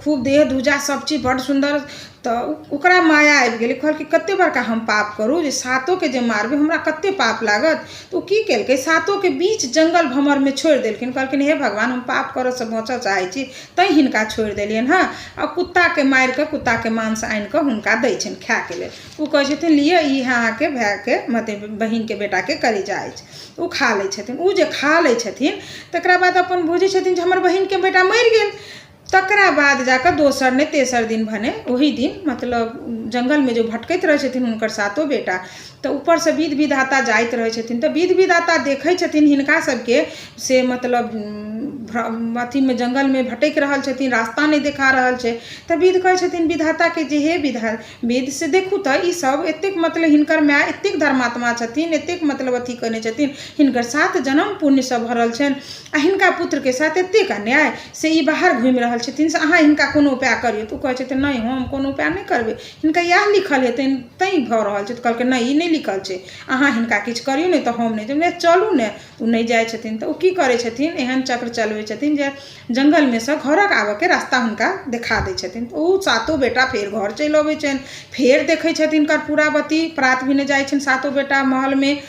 खूब देह धुजा सब चीज बड़ सुंदर तो ओकरा माया आबि गेलै कहलकै कते बड़का हम पाप करू जे 7 के जे मारबै हमरा कते पाप लागत। तो की केलकै 7 के बीच जंगल भमर में छोड़ि देलखिन कहलखिन हे भगवान हम पाप करऽ से बचऽ चाहै छी तैं हिनका छोड़ि देलियनि हँ आ कुत्ता के मारि कऽ कुत्ता के मांस आनि कऽ हुनका दै छनि खाय के लेल। उ कहै छथिन लिए ई अहाँके भाय के मतलब बहिन के बेटा के करेजा अछि उ खा लै छथिन। उ जे खा लै छथिन तकरा बाद अपन बुझै छथिन जे हमर बहिन के बेटा मरि गेल तकरा बाद जाकर दोसर ने तेसर दिन भने वही दिन मतलब जंगल में जो भटकैत रहे छथिन हुनकर सातो बेटा, तो ऊपर से विध विधाता जाइत रहे छथिन। तो विध विधाता देखे छथिन हिनका सबके से मतलब अथी में जंगल में भटक रहल छथिन, रास्ता नहीं देखा रहल छे। तो विध कहे छथिन विधाता के जे हे विध से देखू तो ई सब एतेक मतलब हिनकर माय एतेक धर्मात्मा छथिन, एतेक मतलब अथी करने छथिन, हिनकर 7 जन्म पुण्य सब भरल छन, आ हिनका पुत्र के साथ एतेक अन्याय से ई बाहर घूम रहल छथिन, से अहाँ हिनका कोनो उपाय करियो। तो कहे छथिन नहीं हम कोनो उपाय नहीं करबे, हिनका यह लिखल हेतै तै भ रहल छै। तो कहलकै नहीं ई नहीं लिखल छै, अहाँ हिनका किछु करियो नहीं तो हम नहीं चलू ने। तो नहीं जाय छथिन। तो की करे छथिन एहन चक्र चलबे छथिन जे जंगल में से घरक आबे के रास्ता हुनका देखा दै छथिन। तो ओ सातो बेटा फेर घर चलि अबै छनि, फेर देखै छथिन कर्पूरावती प्रात भी नहीं जाय छनि सातो बेटा महल में।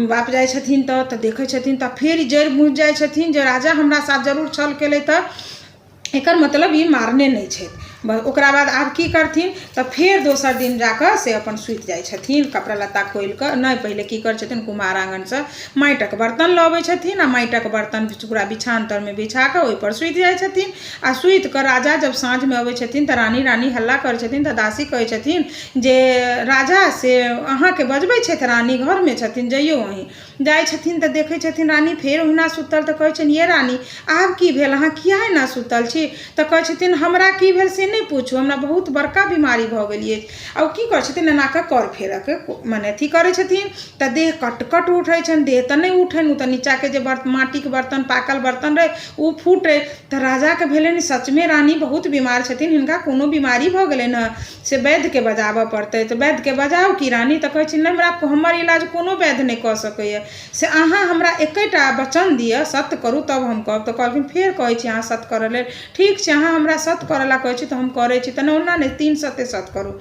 बाप जाय छथिन तो देखै छथिन तो फेर जड़ि बुझि जाय छथिन जे राजा हमरा साथ जरूर छल केलै, तो एकर मतलब ई मारने नहीं छै। ओकरा बाद आब की करथिन तो फिर दोसर दिन जाकर से अपन सुति जाय छथिन, कपड़ा लत्ता खोल कर। नहीं पहले की कर छथिन कुमार आंगन से माटिक बर्तन लबै छथिन, आ माटिक बर्तन पूरा बिछान तर में बिछा कर ओहि पर सुति जाय छथिन। आ सुति कर राजा जब साँझ में अबै छथिन तो रानी हल्ला कर छथिन। तो दासी कहै छथिन जे राजा से अहाँ के बजबै छथि, रानी घर में छथिन जइयो वहीं। जाय छथिन तो देखै छथिन रानी फेर ओहिना सुतल। तो कहै छथिन ये रानी आब की भेल, अहाँ किया एना सुतल छी। तो कहै छथिन हमरा की भेल से नहीं पूछू, हमरा बहुत बड़का बीमारी भ गेलिए। आ की करे छथिन एना के कर फेर के माने अथी करे छथिन। तो देह कटकट उठे छन, देह तो नहीं उठन, तो नीचा के जे माटी के बर्तन पाकल बर्तन रहे वो फूटे। तो राजा के भेले सच में रानी बहुत बीमार छथिन, हिनका कोनो बीमारी भ गेलै न, से वैद्य के बजाबऽ पड़तै। तो वैद्य के बजाओ की रानी। तो कहै छथिन हमरा हमर इलाज कोनो वैद्य नहीं कऽ सकैए, से अहाँ हमरा एकेटा वचन दिअ सत्य करू तब हम कहब। तो कहलखिन फेर कहै छी अहाँ सत्य करऽ लेल, ठीक छै अहाँ हमरा सत्य करऽ ला कहै छी तो हम करे छी। तो ओना नहीं 3 सत्य सत्य करू।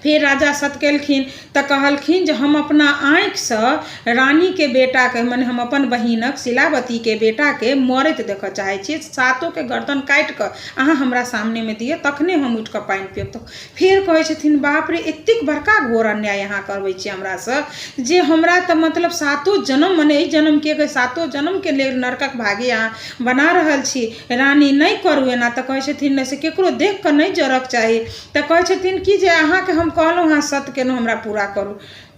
फिर राजा सत्य केलखिन तो कहलखिन जे हम अपना आँखि से रानी के बेटा के माने हम अपन बहिनक शिलावती के बेटा के मरैत देखऽ चाहे छी, सातों के गर्दन काटि कऽ अहाँ हमरा सामने में दिए तखने हम उठ कऽ पानि पियब। तो फिर कहै छथिन बाप रे एतेक बड़का घोर अन्याय अहाँ करबै छी हमरा से, जे हमरा तो मतलब 7 जन्म माने ई जन्म के 7 जन्म के लेल नरकक भागी अहाँ बना रहल छी। रानी नहीं करू एना। तो कहै छथिन से केकरो देख कऽ नहीं जरक चाही। तो कहै छथिन कि जे अहाँ के हम कहलहुँ हाँ सत्य केलहुँ हमरा पूरा करू।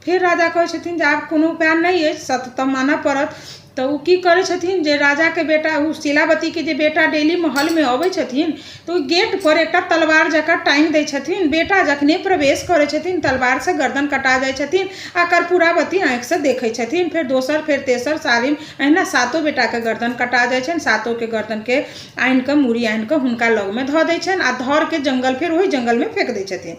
फिर राजा कहै छथिन जे आब कोनो उपाय नहीं है, सत्य तो मानऽ पड़त। तो वो की करे छथिन जे राजा के बेटा वो शिलावती के जे बेटा डेली महल में अबै छथिन तो गेट पर एक तलवार जकाँ टांगि दै छथिन। बेटा जखने प्रवेश करे छथिन तलवार से गर्दन कटा जाय छथिन। आ कर्पूरावती आँखि से देखै छथिन, फिर दोसर फिर तेसर सारिम अहिना 7 बेटा के गर्दन कटा जाय छनि। 7 के गर्दन के आनि के मूड़ी आनि के हुनका लग में धऽ दै छनि, आ धर के जंगल फिर वही जंगल में फेंक दै छथिन।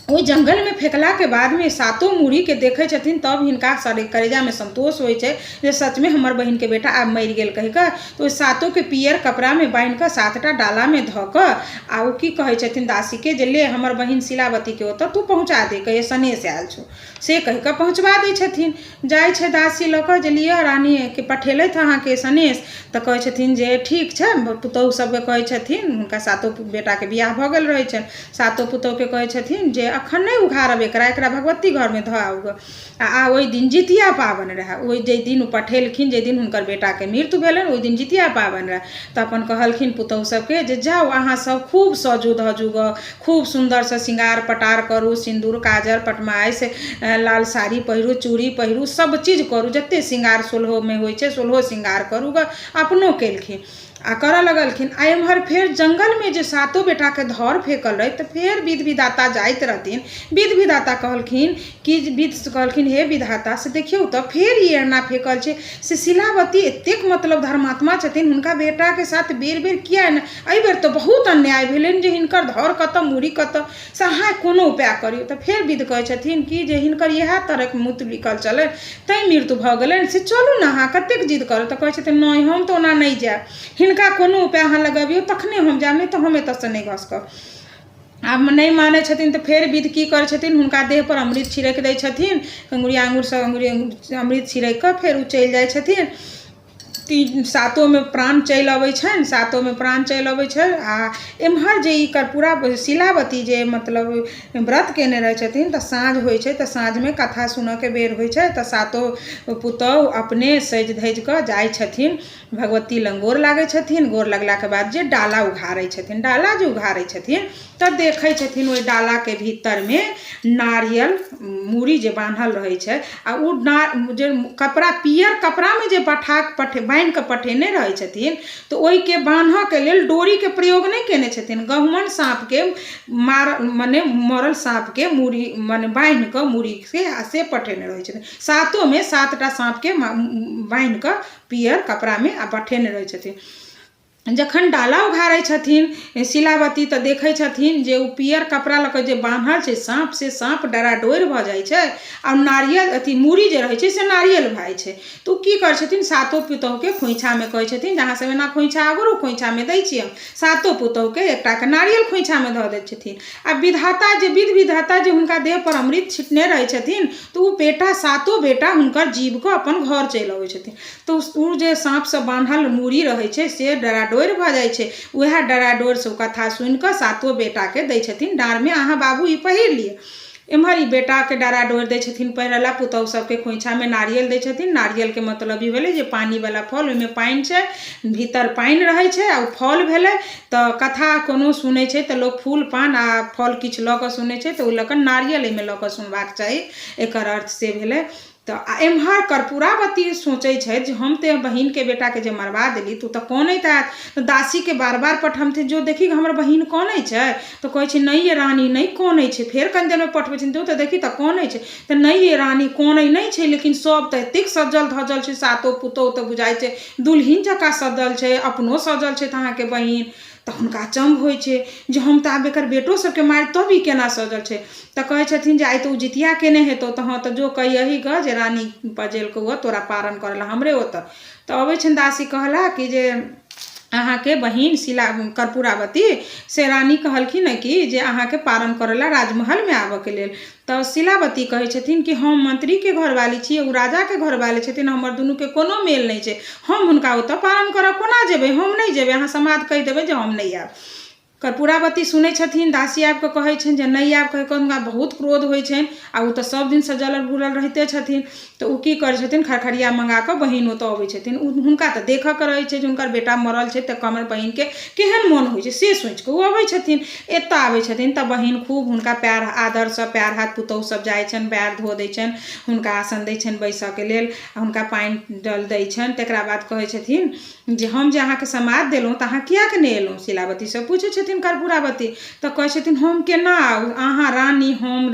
ओहि जंगल में फेंकला के बाद में 7 मूड़ी के देखे छथिन, तब हिनका करेजा में संतोष होइ छै जे सच में हमर बहिन के बेटा आब मरि गेल कहि कऽ। तो 7 के पियर कपड़ा में बांधि कऽ 7टा डाला में धऽ कऽ आ ओ की कहै छथिन दासी के जे ले हमर बहिन शिलावती के ओतऽ तू पहुँचा दे, कहे सनेश आयल छौ से कहि कऽ पहुँचबा दै छथिन। जाय छै दासी लऽ कऽ जे लिअ रानी के पठेलथि अहाँ के सनेश। तऽ कहै छथिन जे ठीक छै। पुतहु सबके कहै छथिन, हुनका 7 बेटा के बियाह भऽ गेल रहै छनि। 7 पुतहु के कहै छथिन जे अखन नहीं उघारब एकरा भगवती घर में धऽ आउ। आ ओहि दिन जितिया पाबनि रहे, ओहि जे दिन पठेलखिन जे दिन हुनकर बेटा के मृत्यु भेलनि ओहि दिन जितिया पाबनि रहे। तऽ अपन कहलखिन पुतहु सबके जे जाउ अहाँ सब खूब सजू धजू ग, खूब सुंदर से श्रृंगार पटार करू, सिंदूर काजर पटमाइश लाल साड़ी पहिरू, चूड़ी पहिरू, सब चीज करू, जते श्रृंगार सोलहो में होइ छै सोलहो श्रृंगार करू ग। अपनो केलखिन आ करऽ लगलखिन। आ एम्हर फेर जंगल में जे 7 बेटा के धर फेंकल रहे तो फेर विध विधाता जाइत रहथिन। विध विधाता कहलखिन कि कहलखिन हे विधाता से देखियौ तो फेर ई एना फेंकल छै, से शिलावती एतेक मतलब धर्मात्मा छथिन, हुनका बेटा के साथ बेर बेर किया न एहि बेर तो बहुत अन्याय भेलनि जे हिनकर धर कतऽ मूड़ी कतऽ, से अहाँ कोनो उपाय करियौ। तो फेर विध कहै छथिन कि जे हिनकर इएह तरह मूत्र निकल चलै तैं मृत्यु भऽ गेलनि, से चलू ने अहाँ कतेक जिद करब। तो कहै छथिन नहीं हम तो ओना नहीं जायब, हिनका कोनो उपाय अहाँ लगबियौ तखने हम जायब, नहीं तो हम एतऽसँ नहीं घसकब। आब नहीं मानै छथिन तो फेर विध की करै छथिन हुनका देह पर अमृत छिड़क दै छथिन, अंगुरी आंगुर से अमृत छिड़क कऽ फेर ओ चलि जाइ छथिन। सातों में प्राण चलि अबै छनि, सातों में प्राण चलि अबै छै। आ एम्हर जे ई कर्पूरा शिलावती जे मतलब व्रत केने रहै छथिन तऽ साँझ होइ छै, तऽ साँझमे कथा सुनऽके बेर होइ छै, तऽ सातो पुतौह अपने सजि धजि कऽ जाइ छथिन भगवती लग, गोर लागै छथिन। गोर लगलाके बाद जे डाला उघारै छथिन, डाला जे उघारै छथिन तऽ देखै छथिन ओहि डालाके भीतरमे नारियल मूड़ी जे बान्हल रहै छै, आ ओ जे कपड़ा पियर कपड़ामे जे बान्हि कऽ पठेने रहै छथिन, तऽ ओहिके बान्हऽके लेल डोरीके प्रयोग नहि केने छथिन। गहुमन साँपके मने मरल साँपके मूड़ी मने बान्हि कऽ मूड़ी से पठेने रहै छथिन। सातोमे 7टा साँपके बान्हि कऽ पियर कपड़ामे आ पठेने रहै छथिन। जखन डाला उघारै छथिन शिलावती तऽ देखै छथिन जे ओ पियर कपड़ा लऽ कऽ जे बान्हल छै साँप, से साँप डराडोरि भऽ जाइ छै, आ नारियल अथी मूड़ी जे रहै छै से नारियल भऽ जाइ छै। तऽ ओ की करै छथिन, सातो पुतौहके खोइछामे कहै छथिन जे अहाँसभ एना खोइछा आगरू, खोइछामे दै छी हम। सातो पुतौहके एकटाके नारियल खोइछामे धऽ दै छथिन। आ विधाता जे विधि विधाता जे हुनका देह पर अमृत छिटने रहै छथिन, तऽ ओ बेटा सातो बेटा हुनकर जीव कऽ अपन घर चलि अबै छथिन। तऽ ओ जे साँपसँ बान्हल मूड़ी रहै छै से डराडोरि भऽ जाइ छै। उएह डराडोरिसँ कथा सुनि कऽ सातो बेटाके दै छथिन डाँरमे, अहाँ बाबू ई पहिर लिअ। एम्हर ई बेटाके डराडोरि दै छथिन पहिरला, पुतौह सबके खोइछामे नारियल दै छथिन। नारियलके मतलब ई भेलै जे पानीवला फल, ओहिमे पानि छै, भीतर पानि रहै छै, आ ओ फल भेलै। तऽ कथा कोनो सुनै छै तऽ लोक फूल पान आ फल किछु लऽ कऽ सुनै छै, तऽ ओ लऽ कऽ नारियल एहिमे लऽ कऽ सुनबाक चाही, एकर अर्थ से भेलै। तऽ एम्हर कर्पूरावती सोचै छै जे हम तऽ बहिनके बेटाके जे मरवा देली, तू तऽ कनैत हैत। तऽ दासीके बार बार पठमथिन जो देखी हमर बहिन कनै छै, तऽ कहै छै नहि ये रानी नहि कनै छै। फेर कनि देरमे पठबै छथिन, तो तऽ देखी तऽ कनै छै। तऽ नहि ये रानी कनै नहि छै, लेकिन सब तऽ एतेक सजल धजल छै, सातो पुतौह तऽ बुझाइ छै दुल्हिन जकाँ सजल छै, अपनो सजल छै अहाँके बहिन। तऽ हुनका अचम्भ होइ छै जे हम तऽ आब एकर बेटो सबके मारि तब ई केना सजल छै। तऽ कहै छथिन जे आइ तऽ ओ जितिया केने हेतौ, तऽ हाँ तऽ जो कहियही ग जे रानी बजेलकौ तोरा पारण करला हमरे ओतऽ। तऽ अबै छनि दासी कहला कि जे अहाँके बहिन कर्पूरावती से रानी कहलखिन कि जे अहाँके पारण करला राजमहलमे आबऽके लेल। तऽ शिलावती कहै छथिन कि हम मंत्रीके घरवाली छियै, ओ राजाके घरवाली छथिन, हमर दुनूके कोनो मेल नहि छै, हम हुनका ओतऽ पारण करऽ कोना जेबै, हम नहि जेबै, अहाँ समाद कहि देबै जे हम नहीं आयब। कर्पूरावती सुनै छथिन, दासी आबि कऽ कहै छनि जे नहीं आयब कहि कऽ हुनका बहुत क्रोध होइ छनि, आ ओ तऽ सब दिनसँ जलल बुलल रहिते छथिन। तऽ ओ की करै छथिन, खरखरिया मंगा कऽ बहिन ओतऽ अबै छथिन। हुनका तऽ देखऽके रहै छै जे हुनकर बेटा मरल छै, तऽ हमर बहिनके केहन मोन होइ छै से सोचि कऽ ओ अबै छथिन। एतऽ आबै छथिन तऽ बहिन खूब हुनका प्यार आदरसँ पैर हाथ पुतौह सब जाइ छनि, पैर धो दै छनि, हुनका आसन दै छनि बैसऽके लेल, हुनका पानि जल दै छनि। तकरा बाद कहै छथिन जे हम जे अहाँके समाद देलहुँ तऽ अहाँ किएक नहि एलहुँ। शिलावतीसँ पूछै छथिन कर्पूरावती, तऽ कहै छथिन हम केना आउ, अहाँ रानी हम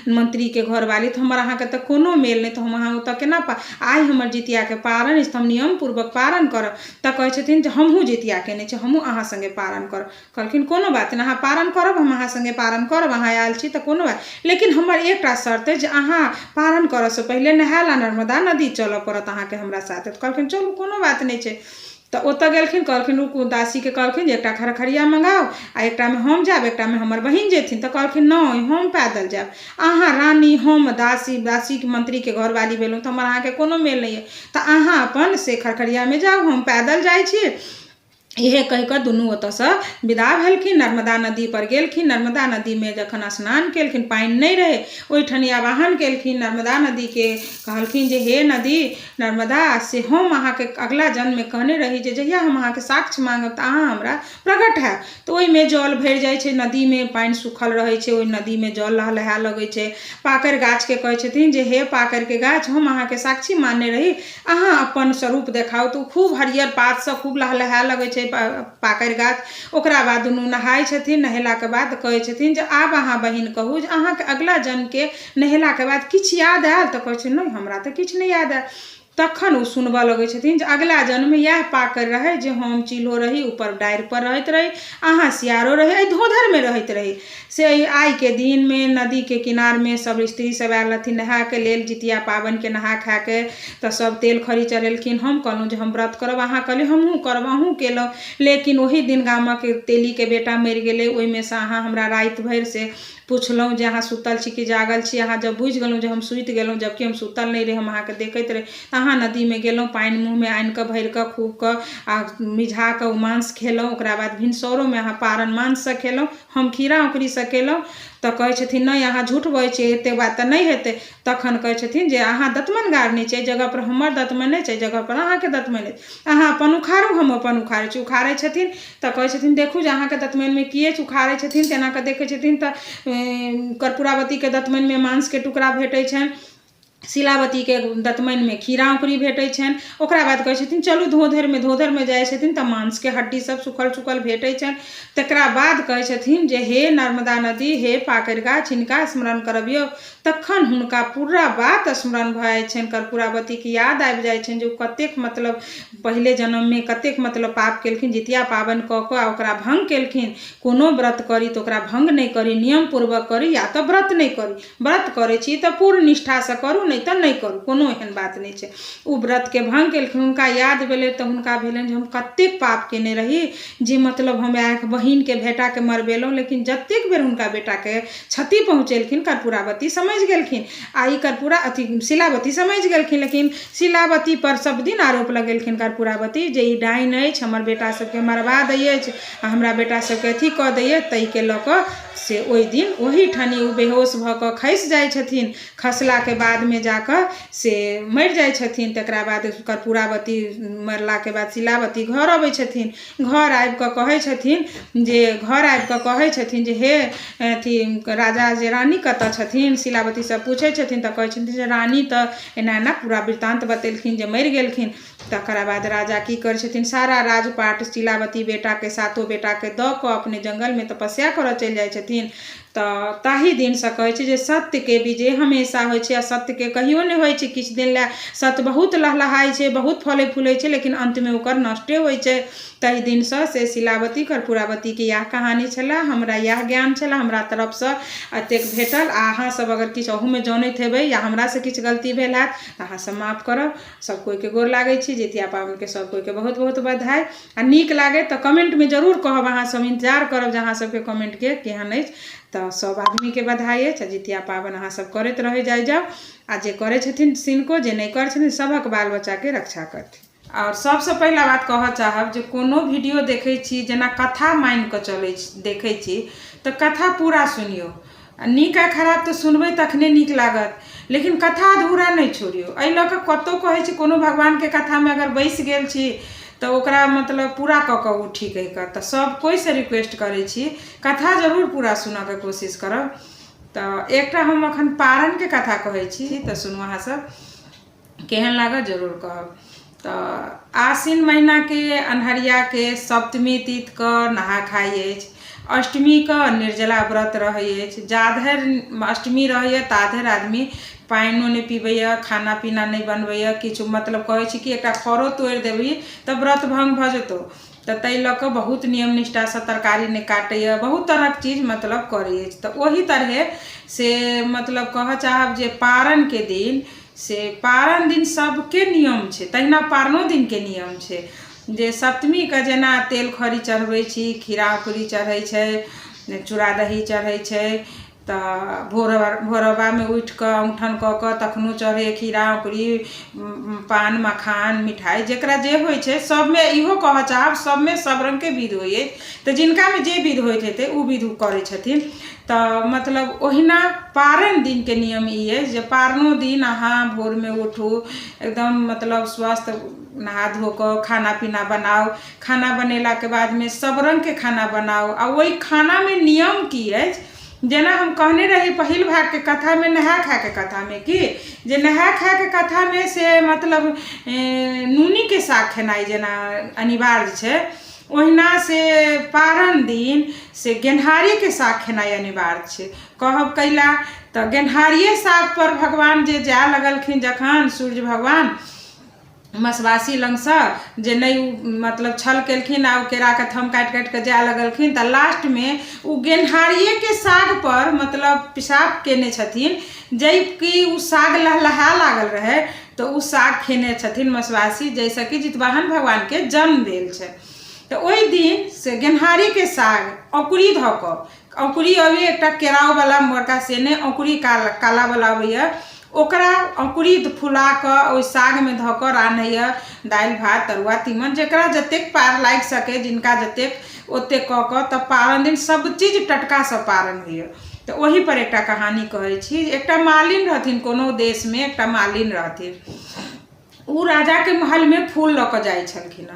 मंत्रीके घरवाली, तऽ हमर अहाँके तऽ कोनो मेल नहि, तऽ हम अहाँ ओतऽ केना आइ हमर जितियाके पारण अछि तऽ हम नियम पूर्वक पारण करब। तऽ कहै छथिन जे हमहूँ जितिया केने छी, हमहूँ अहाँ सङ्गे पारण करब। कहलखिन कोनो बात नहि, अहाँ पारण करब हम अहाँ सङ्गे पारण करब, अहाँ आयल छी तऽ कोनो बात, लेकिन हमर एकटा शर्त अछि जे अहाँ पारण करऽसँ पहिले नहाय ला नर्मदा नदी चलऽ पड़त अहाँके हमरा साथे। तऽ कहलखिन चलू कोनो बात नहि छै। तऽ ओतऽ गेलखिन, कहलखिन ओ दासीके कहलखिन जे एकटा खरखरिया मंगाउ, आ एकटामे हम जायब, एकटामे हमर बहिन जेथिन। तऽ कहलखिन नहि हम पैदल जायब, अहाँ रानी हम दासीके मंत्रीके घरवाली भेलहुँ तऽ हमर अहाँके कोनो मेल नहि अइ, तऽ अहाँ अपन से खरखरियामे जाउ, हम पैदल जाइ छी। इहे कहि कऽ दुनू ओतऽसँ विदा भेलखिन, नर्मदा नदी पर गेलखिन। नर्मदा नदीमे जखन स्नान केलखिन, पानि नहि रहै, ओहिठाम आवाहन केलखिन नर्मदा नदीके, कहलखिन जे हे नदी नर्मदा, से हम अहाँके अगला जन्ममे कहने रही जे जहिया हम अहाँके साक्ष्य मांगब तऽ अहाँ हमरा प्रगट हैब। तऽ ओहिमे जल भरि जाइ छै, नदीमे पानि सुखल रहै छै, ओहि नदीमे जल लहलहाए लगै छै। पाकरि गाछके कहै छथिन जे हे पाकरिके गाछ, हम अहाँके साक्षी मानने रही, अहाँ अपन स्वरूप देखाउ। तऽ खूब हरियर पातसँ खूब लहलहाए लगै छै पाकरि गाछ। ओकरा बाद दुनू नहाय छथिन, नहेलाके बाद कहै छथिन जे आब अहाँ बहिन कहू जे अहाँके अगला जन्मके नहेलाके बाद किछु याद आयल। तऽ कहै छै नहि हमरा तऽ किछु नहि याद आयल। तखन ओ सुनबऽ लगै छथिन जे अगला जन्ममे इएह पाकरि रहै जे हम चिल्हो रही, ऊपर डारिपर रहैत रही, अहाँ सियारो रही, एहि धोधरमे रहैत रही। से आइके दिनमे नदीके किनारमे सब स्त्री सब आयल रहथिन नहायके लेल, जितिया पाबनिके नहा खाके, तऽ सब तेल खरी चढ़ेलखिन। हम कहलहुँ जे हम व्रत करब, अहाँ कहलियै हमहूँ करब, अहूँ केलहुँ, लेकिन ओही दिन गामक तेलीके बेटा मरि गेलै, ओहिमे से अहाँ हमरा राति भरि से पूछलहुँ जे अहाँ सुतल छी कि जागल छी। अहाँ जब बुझि गेलहुँ जे हम सुति गेलहुँ जबकि हम सुतल नहीं रही, हम अहाँके देखैत रही, तऽ अहाँ नदीमे गेलहुँ, पानि मुँहमे आनि कऽ भरि कऽ खूब कऽ आ मिझा कऽ ओ मांस खेलहुँ। ओकरा बाद भिनसरोमे अहाँ पारन मांससँ खेलहुँ, हम खीरा औंकड़ीसँ केलहुँ। तऽ कहै छथिन नहि अहाँ झूठ बजै छियै, एतेक बात तऽ नहि हेतै। तखन कहै छथिन जे अहाँ दतमनि गाड़ने छी, एहि जगहपर हमर दतमनि अछि, एहि जगहपर अहाँके दतमनि अछि, अहाँ अपन उखाड़ू, हम अपन उखाड़ै छी। उखाड़ै छथिन तऽ कहै छथिन देखू जे अहाँके दतमनिमे की अछि। उखाड़ै छथिन तेना कऽ देखै छथिन तऽ कर्पूरावतीके दतमनिमे मांसके टुकड़ा भेटै छनि, शिलावतीके दतमनिमे खीरा औंकड़ी भेटै छनि। ओकरा बाद कहै छथिन चलू धोधरमे जाइ छथिन तऽ मांसके हड्डी सब सुखल सुखल भेटै छनि। तकरा बाद कहै छथिन जे हे नर्मदा नदी, हे पाकरि गाछ, हिनका स्मरण करबियौ। तखन हुनका पूरा बात स्मरण भऽ जाइ छनि, कर्पूरावतीके याद आबि जाइ छनि जे ओ कतेक मतलब पहिले जन्ममे कतेक मतलब पाप केलखिन, जितिया पाबनि कऽ कऽ ओकरा भंग केलखिन। कोनो व्रत करी तऽ ओकरा भंग नहीं करी, नियम पूर्वक करी या तऽ व्रत नहीं करी। व्रत करै छी तऽ पूर्ण निष्ठासँ करू, नहीं तऽ नहीं करू, कोनो एहन बात नहीं छै। ओ व्रतके भंग केलखिन, हुनका याद भेलै तऽ हुनका भेलनि जे हम कतेक पाप केने रही जे मतलब हम बहिनके बेटाके मरबेलहुँ। लेकिन जतेक बेर हुनका बेटाके क्षति पहुँचेलखिन कर्पूरावती समझि गेलखिन, आ ई शिलावती समझि गेलखिन। लेकिन शिलावती पर सब दिन आरोप लगेलखिन कर्पूरावती जे ई डाइन अछि, हमर बेटा सबके मरवा दै अछि आ हमरा बेटा सबके अथी कऽ दैए। ताहिके लऽ कऽ से ओहि दिन ओही ठानी ओ बेहोश भऽ कऽ खसि जाइ छथिन। खसलाके बादमे जाकऽ से मरि जाइ छथिन। तकरा बाद कर्पूरावती मरलाके बाद शिलावती घर अबै छथिन। घर आबि कऽ कहै छथिन जे हे अथी राजा जे रानी कतऽ छथिन। शिलावतीसँ पूछै छथिन तऽ कहै छथिन जे रानी तऽ एना एना पूरा वृत्तान्त बतेलखिन जे मरि गेलखिन। तकरा बाद राजा की करै छथिन, सारा राजपाट शिलावती बेटाके सातो बेटाके दऽ कऽ अपने जंगलमे तपस्या करऽ चलि जाइ छथिन। तऽ ताहि दिनसँ कहै छै जे सत्यके विजय हमेशा होइ छै, असत्यके कहियो नहि होइ छै। किछु दिन लए सत्य बहुत लहलहाइ छै, बहुत फलै फूलै छै, लेकिन अंतमे ओकर नष्टे होइ छै। ताहि दिनसँ से शिलावती कर्पूरावतीके इएह कहानी छलै, हमरा इएह ज्ञान छलै हमरा तरफसँ एतेक भेटल। आ अहाँसब अगर किछु अहूमे जानैत हेबै या हमरासँ किछु गलती भेल हैत तऽ अहाँसब माफ करब। सब कोइके गोर लागै छी, जितिया पाबनिके सब कोइके बहुत बहुत बधाई। आ नीक लागे तऽ कमेंटमे जरूर कहब, अहाँसब इंतजार करब जे अहाँसबके कमेंटके केहन अछि। तऽ सब आदमीके बधाई अछि। जितिया पाबनि अहाँसब करैत रहि जाउ, आ जे करै छथिन तिनको, जे नहि करै छथिन सबक बाल बच्चाके रक्षा करथिन। और सबसँ पहिला बात कहऽ चाहब जे कोनो वीडियो देखै छी जेना कथा मानि कऽ चलै देखै छी तऽ कथा पूरा सुनियौ। नीक आ खराब तऽ सुनबै तखने नीक लागत, लेकिन कथा अधूरा नहीं छोड़ियौ। एहि लऽ कऽ कतहु कहै छी कोनो भगवानके कथामे अगर बैसि गेल छी तऽ ओकरा मतलब पूरा कऽ कऽ उठी कहिकऽ। तऽ सब कोइसँ रिक्वेस्ट करै छी कथा जरूर पूरा सुनऽके कोशिश करब। तऽ एकटा हम एखन पारणके कथा कहै छी, तऽ सुनू अहाँसब, केहन लागत जरूर कहब। तऽ आसिन महीनाके अन्हरियाके सप्तमी तिथिके नहा खाइ अछि। अष्टमीके निर्जला व्रत रहै अछि। जाधरि अष्टमी रहैए ताधरि आदमी पानिओ नहि पीबैए, खाना पीना नहीं बनबैए, किछु मतलब कहै छी कि एकटा खरो तोड़ि देबही तऽ व्रत भंग भऽ जेतौ। तऽ ताहि लऽ कऽ बहुत नियम निष्ठासँ तरकारी नहीं काटैए, बहुत तरहक चीज मतलब करै अछि। तऽ ओही तरहे से मतलब कहऽ चाहब जे पारणके दिन, से पारण दिन सबके नियम छै, तहिना पारनो दिनके नियम छै। जे सप्तमीके जेना तेल खरी चढ़बै छी, खीरा औंकड़ी चढ़ै छै, चूड़ा दही चढ़ै छै। तऽ भोरबामे उठि कऽ औंठन कऽ कऽ तखनो चढ़ैए खीरा औंकड़ी, पान मखान मिठाइ, जेकरा जे होइ छै। सबमे इहो कहऽ चाहब सबमे सब रङ्गके विध होइ अछि, तऽ जिनकामे जे विध होइत हेतै ओ विध करै छथिन। तऽ मतलब ओहिना पारण दिनके नियम ई अछि जे पारनो दिन अहाँ भोरमे उठू, एकदम मतलब स्वस्थ नहा धो कऽ खाना पीना बनाउ। खाना बनेलाके बादमे सब रङ्गके खाना बनाउ। आ ओहि खानामे नियम की अछि, जेना हम कहने रही पहिल भागके कथामे, नहा खाके कथामे, कि जे नहा खाके कथामे से मतलब नूनीके साग खेनाइ जेना अनिवार्य छै, ओहिना से पारण दिन से गेनहारीके साग खेनाइ अनिवार्य छै। कहब कैला तऽ गेनहारिए साग पर भगवान जे जाय लगलखिन जखन सूर्य भगवान मसवासी लगसँ, जे नहीं मतलब छल केलखिन आ ओ केराके थम काटि काटि कऽ जाय लगलखिन, तऽ लास्टमे ओ गेनहारिएके साग पर मतलब पिशाब केने छथिन। जबकि ओ साग लहलहा लागल रहै तऽ ओ साग खेने छथिन मसवासी, जाहिसँ कि जितवाहन भगवानके जन्म भेल छै। तऽ ओहि दिन से गेनहारीके साग औंकड़ी धऽ कऽ अंकुरी अभी एक केराव वाला मोरका से ने अंकुरी काला वाला अबैया ओकरा अंकुरी फुला कर ओहि साग में धऽ कऽ रान्हैया दालि भात तरुआ तीमन जकरा जतेक पार लागि सके जिनका जतेक ओतेक कऽ कऽ तब पारन दिन सब चीज टटका से पारन होइया। तो वही पर एक कहानी कहै छी। एक मालिन रहथिन कोनो देश में, एक मालिन रहथिन, उ राजा के महल में फूल लऽ कऽ जाइ छलखिन।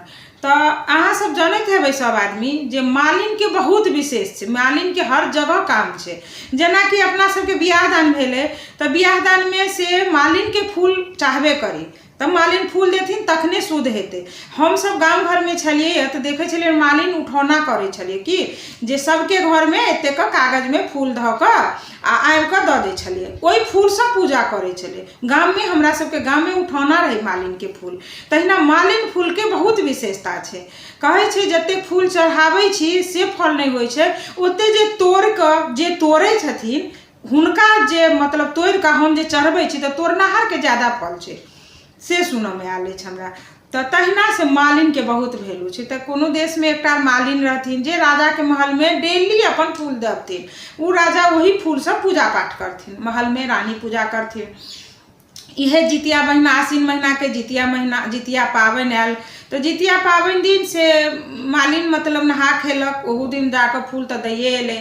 तो अहाँ सब जानते हेबै सब आदमी जे मालिन के बहुत विशेष छै, मालिन के हर जगह काम छै। जेना कि अपना सबके बियाह दान भेलै तो बियाह दान में से मालिन के फूल चाहबे करी, तब मालिन फूल देथिन तखने शुद्ध हेतै। हम सब गांव घर में छलिए तो देखे छलिए मालिन उठौना करे छलिए कि जे सबके घर में एतेक कागज में फूल धऽ कऽ आ आबि कऽ दऽ दै छलिए, ओहि फूल से पूजा करे छलिए। गांव में हमरा सबके गांव में उठौना रहे मालिन के फूल। तहिना मालिन फूल के बहुत विशेषता छै। कहै छै जतेक फूल चढ़ाबै छी से फल नहीं होइ छै, ओते जे तोड़ कऽ जे तोड़ै छथिन हुनका जे मतलब तोड़ कऽ हम जे चढ़बै छी तो तोड़नहार के ज्यादा फल छै से सुनऽ में आयल अछि हमरा। तो तहिना से मालिन के बहुत वैल्यू छै। तो कोनो देश में एक मालिन रहथिन जे राजा के महल में डेली अपन फूल दबथिन, उ राजा वही फूल से पूजा पाठ करथिन, महल में रानी पूजा करथिन। यह जितिया महीना आश्विन महीना के जितिया पाबन आयल। तो जितिया पाबन दिन से मालिन मतलब नहा खेलक, ओहू दिन जाकर फूल तो दैये एले।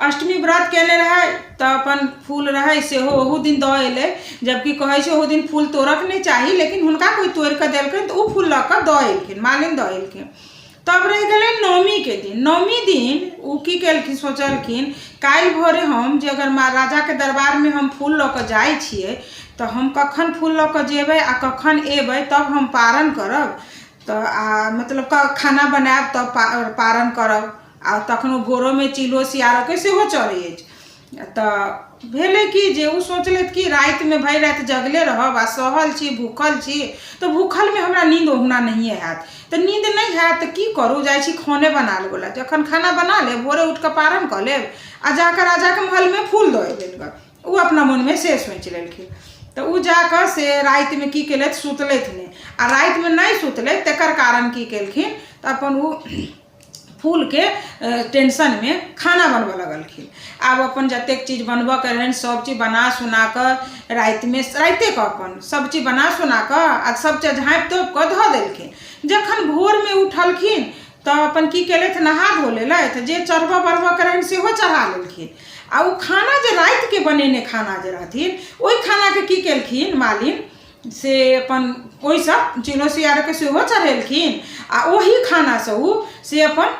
अष्टमी व्रत केले रहे तो अपन फूल रहे से ओहू दिन दऽ एले, जबकि कहे छै ओहू दिन फूल तोड़क नहीं चाहिए, लेकिन हुनका कोई तोड़ के देलखिन तो उ फूल लऽ कऽ दऽ एलखिन, मालिन दऽ एलखिन। तब रह गए नवमी के दिन। नवमी दिन उ की केलखिन, सोचलखिन काल्हि भोरे हम जे अगर राजा के दरबार में हम फूल लऽ कऽ जाइ छियै तो हम कखन फूल लऽ कऽ जेबै आ कखन एबै तब हम पारण करब। तो मतलब खाना बनायब तब पारण करब, आ तखनो भोरों में चिलो सियारो के सेहो चढ़ै अछि। तो भेले कि जे उ सोचलथि कि रात में भरि रात जगले रहब आ सहल छी भूखल छी, तो भूखल में हमरा नींद ओहुना नहीं हैत। तो नींद नहीं हैत तो की करू, जाइ छी खाने बना लेब, जखन खाना बना लेब भोरे उठ कऽ पारण कऽ लेब आ जाकर राजा के महल में फूल दऽ एबनि। उ अपना मन में से सोचि लेलखिन। तो उ जाकर से रात में की केलथि, सुतलथि नहीं, आ रात में नहीं सुतलथि तेकर कारण की केलखिन तो अपन उ फूल के टेंशन में खाना बनबऽ लगलखिन। आब अपन जतेक चीज बनबऽ के रहनि सब चीज बना सुना कर राते के अपन सब चीज बना सुना कर आ सब चीज झाँपि तोपि कऽ धऽ देलखिन। जखन भोर में उठलखिन तो अपन की केलथि, नहा धो लेलथि, जे चढ़बऽ बढ़बऽ के रहनि सेहो चढ़ा लेलखिन। आ उ खाना जे रात के बनेने खाना जे रहथिन ओहि खाना के की केलखिन मालिन से अपन ओहि सब चिलो सियार के सेहो चढ़ेलखिन आ ओही खाना से उ से अपन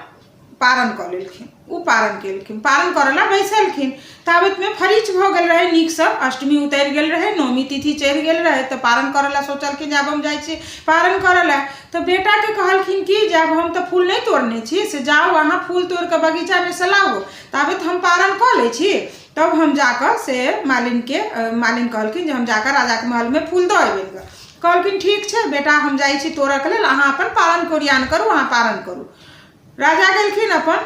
पारण कऽ लेलखिन। उ पारण केलखिन, पारण करला बैसलखिन। ताबत में फरीच भऽ गेल रहे नीक सँ, अष्टमी उतरि गेल रहे, नवमी तिथि चढ़ि गेल रहे। तो पारण करला सोचलखिन आब हम जाइ छी पारण करला। तो बेटा के कहलखिन कि जब हम तो फूल नहीं तोड़ने छी से जाओ वहाँ फूल तोड़ के बगीचा में से लाओ, ताबत हम पारण कऽ लै छी, तब हम जाकर से मालिन कहलखिन जे हम जाकर राजा के महल में फूल दऽ एबनि। कहलखिन ठीक छै बेटा हम जाइ छी तोड़ऽ के लेल, अहाँ अपन पारण कोरियान करू, अहाँ पारण करू। राजा गेलखिन अपन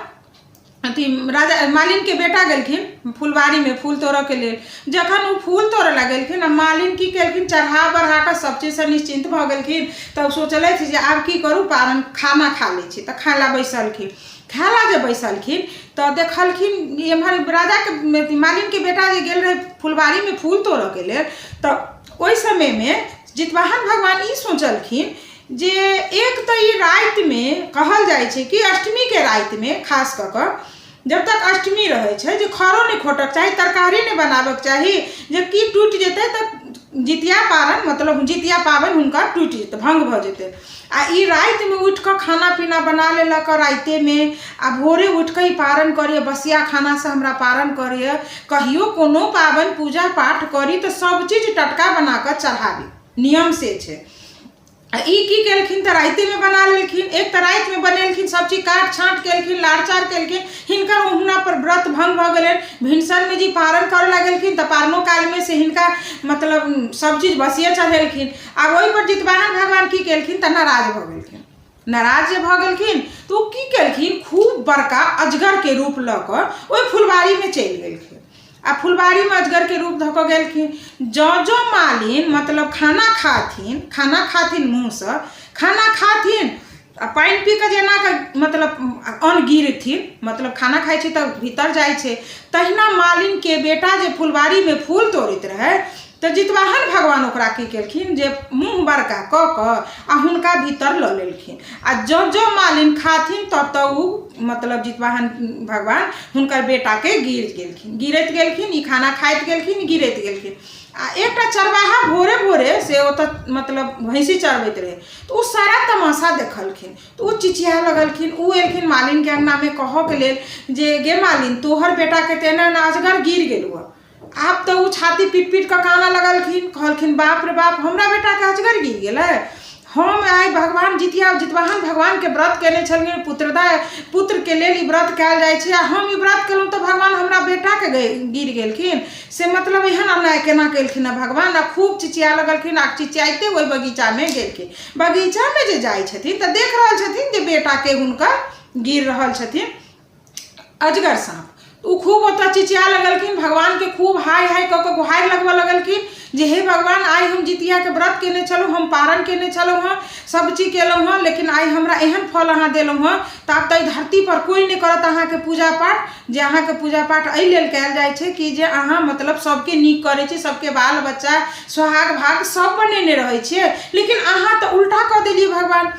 अथी राजा मालिन के बेटा गेलखिन फुलबाड़ी में फूल तोड़ऽ के लेल। जखन उ फूल तोड़ऽ लगलखिन आ मालिन की केलखिन चढ़ा बढ़ा कऽ सब चीज से निश्चिंत भऽ गेलखिन। तब सोचलथि जे आब की करू, पारण खाना खा लै छी। तो खाय ला बैसलखिन। खायला जे बैसलखिन तो देखलखिन एम्हर राजा के मालिन के बेटा जे गेल रहे फुलबाड़ी में फूल तोड़ऽ के लेल, तो ओहि समय में जितवाहन भगवान ई सोचलखिन जे एक तो ई रात में कहल जाइ छै कि अष्टमी के रात में खास कऽ कऽ जब तक अष्टमी रहे छै जे खरो नहीं खोटक चाही, तरकारी नहीं बनाबक चाही, जे की टूटि जेतै तो जितिया पारण मतलब जितिया पाबन हुनका टूटि जेतै, भंग भऽ जेतै। आ ई रात में उठ कऽ खाना पीना बना लेलक राते में, आ भोरे उठ कऽ ई पारण करिए, बसिया खाना से हमरा पारण करिए। कहियो कोनो पाबन पूजा पाठ करी तो सब चीज टटका बना कऽ चढ़ाबी, नियम से छै। ई की केलखिन तो राते में बना लेलखिन। एक तो रात में बनेलखिन, सब चीज काट छाँट केलखिन, लाड़ चार केलखिन। हिनका ओहुना पर व्रत भंग भऽ गेलनि। भिनसर में जी पारण करऽ लगलखिन तो पारणो काल में से हिनका मतलब सब चीज बसिए चढ़ेलखिन। आ ओहि पर जितवाहन भगवान की केलखिन तो नाराज भऽ गेलखिन। नाराज जे भऽ गेलखिन तो ओ की केलखिन, खूब बड़का अजगर के रूप लऽ कऽ ओहि फुलबाड़ी में चलि गेलखिन। आ फुलबाड़ी में अजगर के रूप धऽ कऽ गेलखिन। जो मालिन मतलब खाना खाथिन मुँह से खाना खाथिन
आ पानि पी के जेना के मतलब अन्न गिरथिन, मतलब खाना खाइ छै तऽ भीतर जाइ छै, तहिना मालिन के बेटा जे फुलबाड़ी में फूल तोड़ैत रहे तो जितवाहन भगवान ओकरा की केलखिन जे मुँह बड़का कऽ कऽ आ हुनका भीतर लऽ लेलखिन। आ जब जब मालिन खाथिन तब तब उ मतलब जितवाहन भगवान हुनकर बेटा के गिरैत गेलखिन, ई खाना खाइत गेलखिन, गिरैत गेलखिन। आ एकटा चरवाहा भोरे भोरे से ओतऽ मतलब भैंसी चरबैत रहे, तो उ सारा तमाशा देखलखिन, तो उ चिचिया लगलखिन। उ एलखिन मालिन के अंगना में कहऽ के लेल जे गे मालिन तोहर बेटा के तेना अजगर गिर गेलौ। आब तो उ छाती पीट पीट के काना लगलखिन, कहलखिन बाप रे बाप, हमरा बेटा के अजगर गिर गेलै। हम आइ भगवान जितवाहन भगवान के व्रत केने छलियै, पुत्र के लेल ई व्रत कयल जाइ छै, आ हम ई व्रत केलहुँ तऽ भगवान हमरा बेटा के गिर गेलखिन, से मतलब एहन अन्याय केना केलखिन भगवान। आ खूब चिचिया लगलखिन। आ चिचियाइते ओहि बगीचा में गेलखिन। बगीचा में जे जाइ छथिन तऽ देख रहल छथिन जे बेटा के हुनकर गिर रहल छथिन अजगर सांप। उ खूब ओतऽ चिचिया लगलखिन, भगवान के खूब हाय हाय कऽ के गुहार लगबऽ लगलखिन जे हे भगवान, आइ हम जितिया के व्रत केने छलहुँ, हम पारण केने छलहुँ हँ, सब चीज केलहुँ हँ, लेकिन आइ हमरा एहन फल अहाँ देलहुँ हँ। ताब तऽ धरती पर कोई नहीं करत अहाँ के पूजा पाठ, जे अहाँ के पूजा पाठ एहि लेल कयल जाइ छै कि जे अहाँ मतलब सबके नीक करै छी, सबके बाल बच्चा सोहाग भाग सब बनेने रहै छियै, लेकिन अहाँ तऽ उल्टा कऽ देलियै भगवान।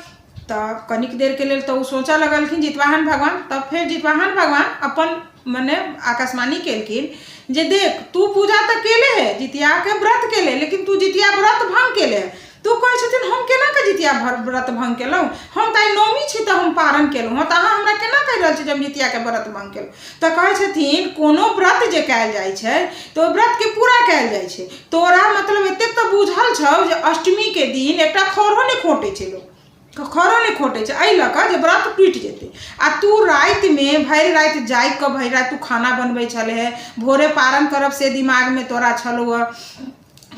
तऽ कनिक देर के लेल तो सोचऽ लगलखिन जितवाहन भगवान। तब फिर जितवाहन भगवान अपन मने आकाशवाणी केलखिन जे देख, तू पूजा तऽ केले है, जितिया के व्रत केले, लेकिन तू जितिया व्रत भंग केले। तू कहै छथिन हम केना के जितिया व्रत भंग केलहुँ, हम तऽ नौमी छी तऽ हम पारण केलहुँ हँ, तऽ अहाँ हमरा केना कहि रहल छी जब जितिया के व्रत भंग केलहुँ। तऽ कहै छथिन कोनो व्रत जे कयल जाइ छै तो व्रत के पूरा कयल जाइ छै। तोरा मतलब एतेक तऽ बुझल छौ जे अष्टमी के दिन एकटा खरो नहि खोटे छै लोग, खरो नहीं खोटे छै, एहि लऽ कऽ जे व्रत टूटि जेतै। आ तू राति में भरि राति जागि कऽ भरि राति तू खाना बनबै छले है, भोरे पारण करब से दिमाग में तोरा छलौ,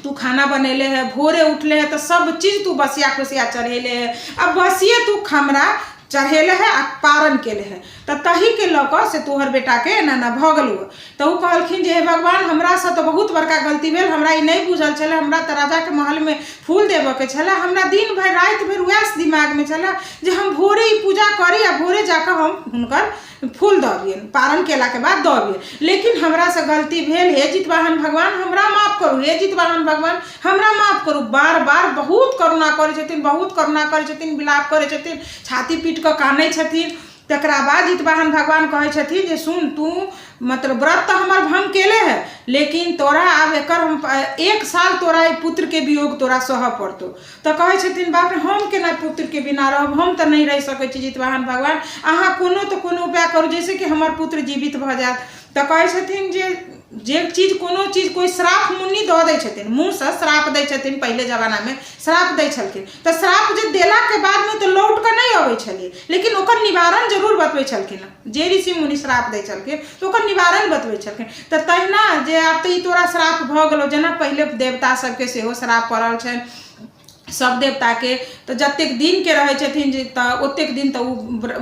तू खाना बनेले है, भोरे उठले है तो सब चीज तू बसिया खुशिया चढ़ेले है, अब बसिए तू खमरा चढ़ेले है आ पारण केले है, तो तही के लऽ से तोहर बेटा के ना भगलू। तो उ कहलखिन जे हे भगवान, हमरा से तो बहुत बड़का गलती भेल, हमरा ई नहीं बुझल छले, हमरा तो राजा के महल में फूल देबऽ के छले, हमरा दिन भर राति भर वएह दिमाग में छले जे हम भोरे ही पूजा करी आ भोरे जाकर हम हुनकर फूल दबियन, पारण केला के बाद दबियन, लेकिन हमरा से गलती भेल। हे जितवाहन भगवान हमरा माफ करू, हे जितवाहन भगवान हमरा माफ करू। बार बार बहुत करुणा करै छथिन, बहुत करुणा करै छथिन, विलाप करै छथिन, छाती पीट कऽ कानै छथिन। तकरा बाद जितवाहन भगवान कहै छथिन जे सुन, तू मतलब व्रत तो हमर भंग केले है, लेकिन तोरा आब एकर 1 साल तोरा पुत्र के वियोग तोरा सहऽ पड़तौ। तो कहै छथिन बाप रे, हम केना पुत्र के बिना रहब, हम तो नहीं रह सकै छी जितवाहन भगवान, अहाँ कोनो तो कोनो उपाय करू जैसे कि हमर पुत्र जीवित भऽ जायत। तो कहै छथिन जे चीज कोनो चीज कोई श्राप मुनि दऽ दै छथिन, मुँह से श्राप दै छथिन, पहले जमाना में श्राप दै छलखिन, तो श्राप जे देला के बाद में तो लौट कऽ नहीं अबै छलियै, लेकिन ओकर निवारण जरूर बतबै छलखिन। जे ऋषि मुनि श्राप दै छलखिन तो ओकर निवारण बतबै छलखिन। तो तहिना जे आब तऽ ई तोरा श्राप भऽ गेलौ, जेना पहले देवता सबके सेहो श्राप पड़ल छै, सब देवता के तो जतेक दिन के रहे छथिन जे ओतेक दिन तो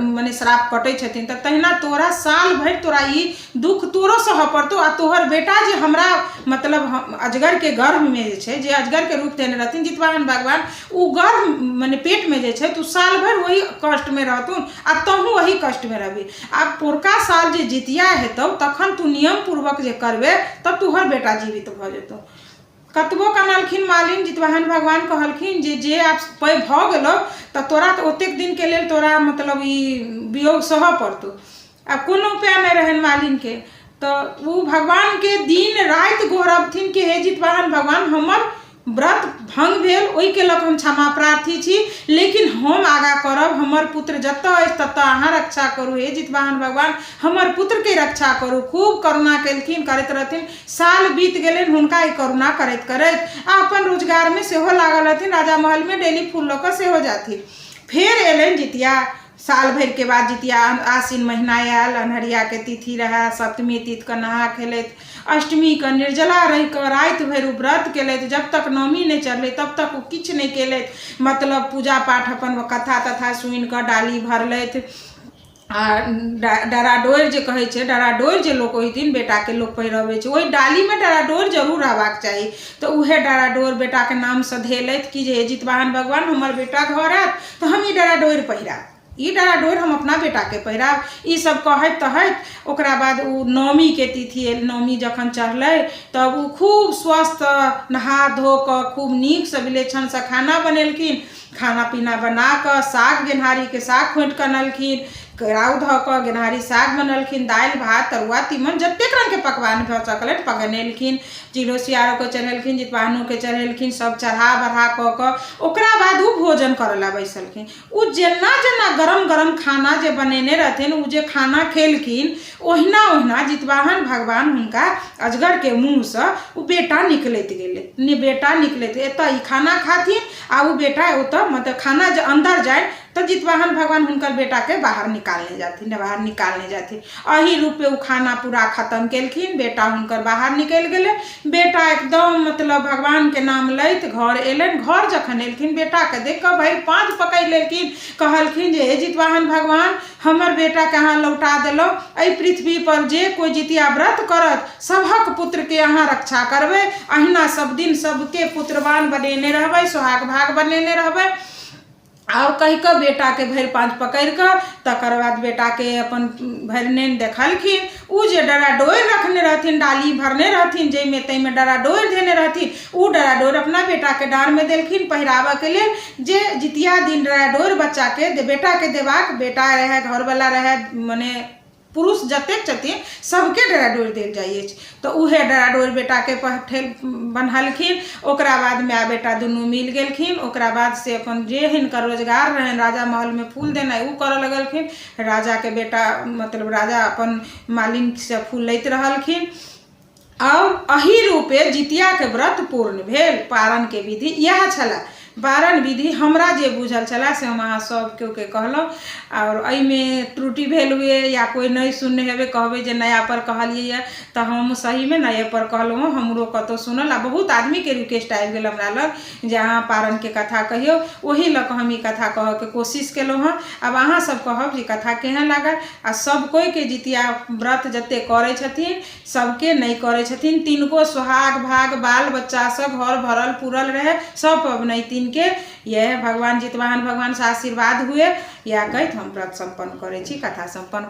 माने श्राप कटे छथिन। तो तहिना तोरा साल भर तोरा ई दुख तोरो सह पड़तो। आ तोहर बेटा जे हमरा मतलब अजगर के गर्भ में जे छै, जे अजगर के रूप देने रहथिन जितवाहन भगवान, उ गर्भ माने पेट में जे छै तू साल भर वही कष्ट में रहतून आ तहूँ वही कष्ट में रहबी। आब पोरका साल जे जितिया हेतौ तखन तू नियम पूर्वक जे करबे तब तोहर बेटा जीवित भऽ जेतौ। कतबो कनलखिन मालिन, जितवाहन भगवान कहलखिन जे आप पै भऽ गेलो तऽ तोरा तऽ ओतेक दिन के लेल तोरा मतलब ई वियोग सहऽ पड़तौ। आ कोनो उपाय नहीं रहन मालिन के, तो वो भगवान के दिन राति गोहरबथिन कि हे जितवाहन भगवान, हमर व्रत भंग भेल, ओहि के लऽ हम क्षमा प्रार्थी छी, लेकिन हम आगा करब, हमर पुत्र जतऽ अछि ततऽ अहाँ रक्षा करू, हे जितवाहन भगवान हमर पुत्र के रक्षा करू। खूब करुणा केलखिन, करैत रहथिन। साल बीत गेलनि हुनका ई करुणा करैत करैत, आ अपन रोजगार में सेहो लागल रहथिन, राजा महल में डेली फूल लऽ कऽ सेहो जाथिन। फेर एलनि जितिया, साल भर के बाद जितिया, आश्विन महीना आयल, अन्हरिया के तिथि रहे, सप्तमी तिथि के नहा खेलैत, अष्टमी के निर्जला रहि कऽ राति भरि व्रत केलैथ, जब तक नवमी नहीं चढ़लै तब तक वो किछु नहीं केलैथ, मतलब पूजा पाठ अपन कथा तथा सुनि कऽ डाली भरलैथ। आ डराडोरि जे कहै छै, डराडोरि जे लोक ओहि दिन बेटाके लोक पहिरबै छै, ओहि डालीमे डराडोरि जरूर रहबाक चाही। तऽ उहे डराडोरि बेटाके नामसँ धेलथि कि जे जितवाहन भगवान हमर बेटा घर आयत तऽ हम ई डराडोरि पहिराब, ई डराडोरि हम अपना बेटाके पहिराब। ई सब कहैत तहैत ओकरा बाद ओ नवमीके तिथि नवमी जखन चढ़लै तब ओ खूब स्वस्थ नहा धो कऽ खूब नीकसँ विलेक्षणसँ खाना बनेलखिन। खाना पीना बना कऽ साग गेनहारीके साग खोंटि कऽ अनलखिन, केराउ धऽ कऽ गेनहारी साग बनलखिन, दालि भात तरुआ तीमन जतेक रङ्गके पकवान भऽ सकलनि बनेलखिन। चिलो सियारोके चढ़ेलखिन, जितवाहनोके चढ़ेलखिन, सब चढ़ा बढ़ा कऽ कऽ ओकरा बाद ओ भोजन करऽ लए बैसलखिन। ओ जेना जेना गरम गरम खाना जे बनेने रहथिन ओ जे खाना खेलखिन ओहिना ओहिना जितवाहन भगवान हुनका अजगरके मुँहसँ ओ बेटा निकलैत गेलै। बेटा निकलैत एतऽ ई खाना खाथिन आ ओ बेटा ओतऽ मतलब खाना जे अन्दर जाए तो जितवाहन भगवान हुनकर बेटाके बाहर निकालने जाथिन। एही रूपे ओ खाना पूरा खत्म केलखिन, बेटा हुनकर बाहर निकलि गेलै। बेटा एकदम मतलब भगवानके नाम लैत घर एलनि। घर जखन एलखिन बेटाके देख कऽ भरि पाँच पकड़ि लेलखिन, कहलखिन जे हे जितवाहन भगवान हमर बेटाके अहाँ लौटा देलहुँ। एहि पृथ्वी पर जे कोइ जितिया व्रत करत सभक पुत्रके अहाँ रक्षा करबै, अहिना सब दिन सबके पुत्रवान बनेने रहबै, सोहाग भाग बनेने रहबै। और कहि कऽ बेटाके भरि पाँच पकड़ि कऽ तकर बाद बेटाके अपन भरि नेन देखलखिन। ओ जे डराडोरि रखने रहथिन, डाली भरने रहथिन जाहिमे ताहिमे डराडोरि देने रहथिन, ओ डराडोरि अपना बेटाके डाँरमे देलखिन पहिराबऽके लेल। जे जितिया दिन डराडोरि बच्चाके बेटाके देबाक, बेटा रहै घरवला रहै मने पुरुष जतेक छथिन सबके डराडोरि देल जाइ अछि। तऽ उहे डराडोरि बेटाके बन्हलखिन। ओकरा बाद माय बेटा दुनू मिल गेलखिन। ओकरा बाद से अपन जे हिनकर रोजगार रहनि राजा महलमे फूल देनाइ ओ करऽ लगलखिन। राजाके बेटा मतलब राजा अपन मालिनसँ फूल लैत रहलखिन। और एही रूपे जितियाके व्रत पूर्ण भेल। पारणके विधि इएह छलै। पारण विधि हमरा जे बुझल छलै से हम अहाँ सब केओके कहलहुँ। और एहिमे त्रुटि भेल हुए या कोई नहीं सुनने हेबै, कहबै जे नया पर कहलिए है तऽ हम सहीमे नए पर कहलहुँ। हमरो कतौ सुनल आ बहुत आदमीके रिक्वेस्ट आबि गेल हमरा लग जे अहाँ पारणके कथा कहियौ, ओही लऽ कऽ हम ई कथा कहऽके कोशिश केलहुँ हँ। आब अहाँ सब कहब जे कथा केहन लागल। आ सब कोइके जितिया व्रत जते करै छथिन सबके नहीं करै छथिन, तिनको सोहाग भाग बाल बच्चा सब घर भरल पूरल रहे सब पबनैतिन के यह भगवान जितवाहन भगवान से आशीर्वाद हुए। या कहैत हम व्रत संपन्न करै छी, कथा संपन्न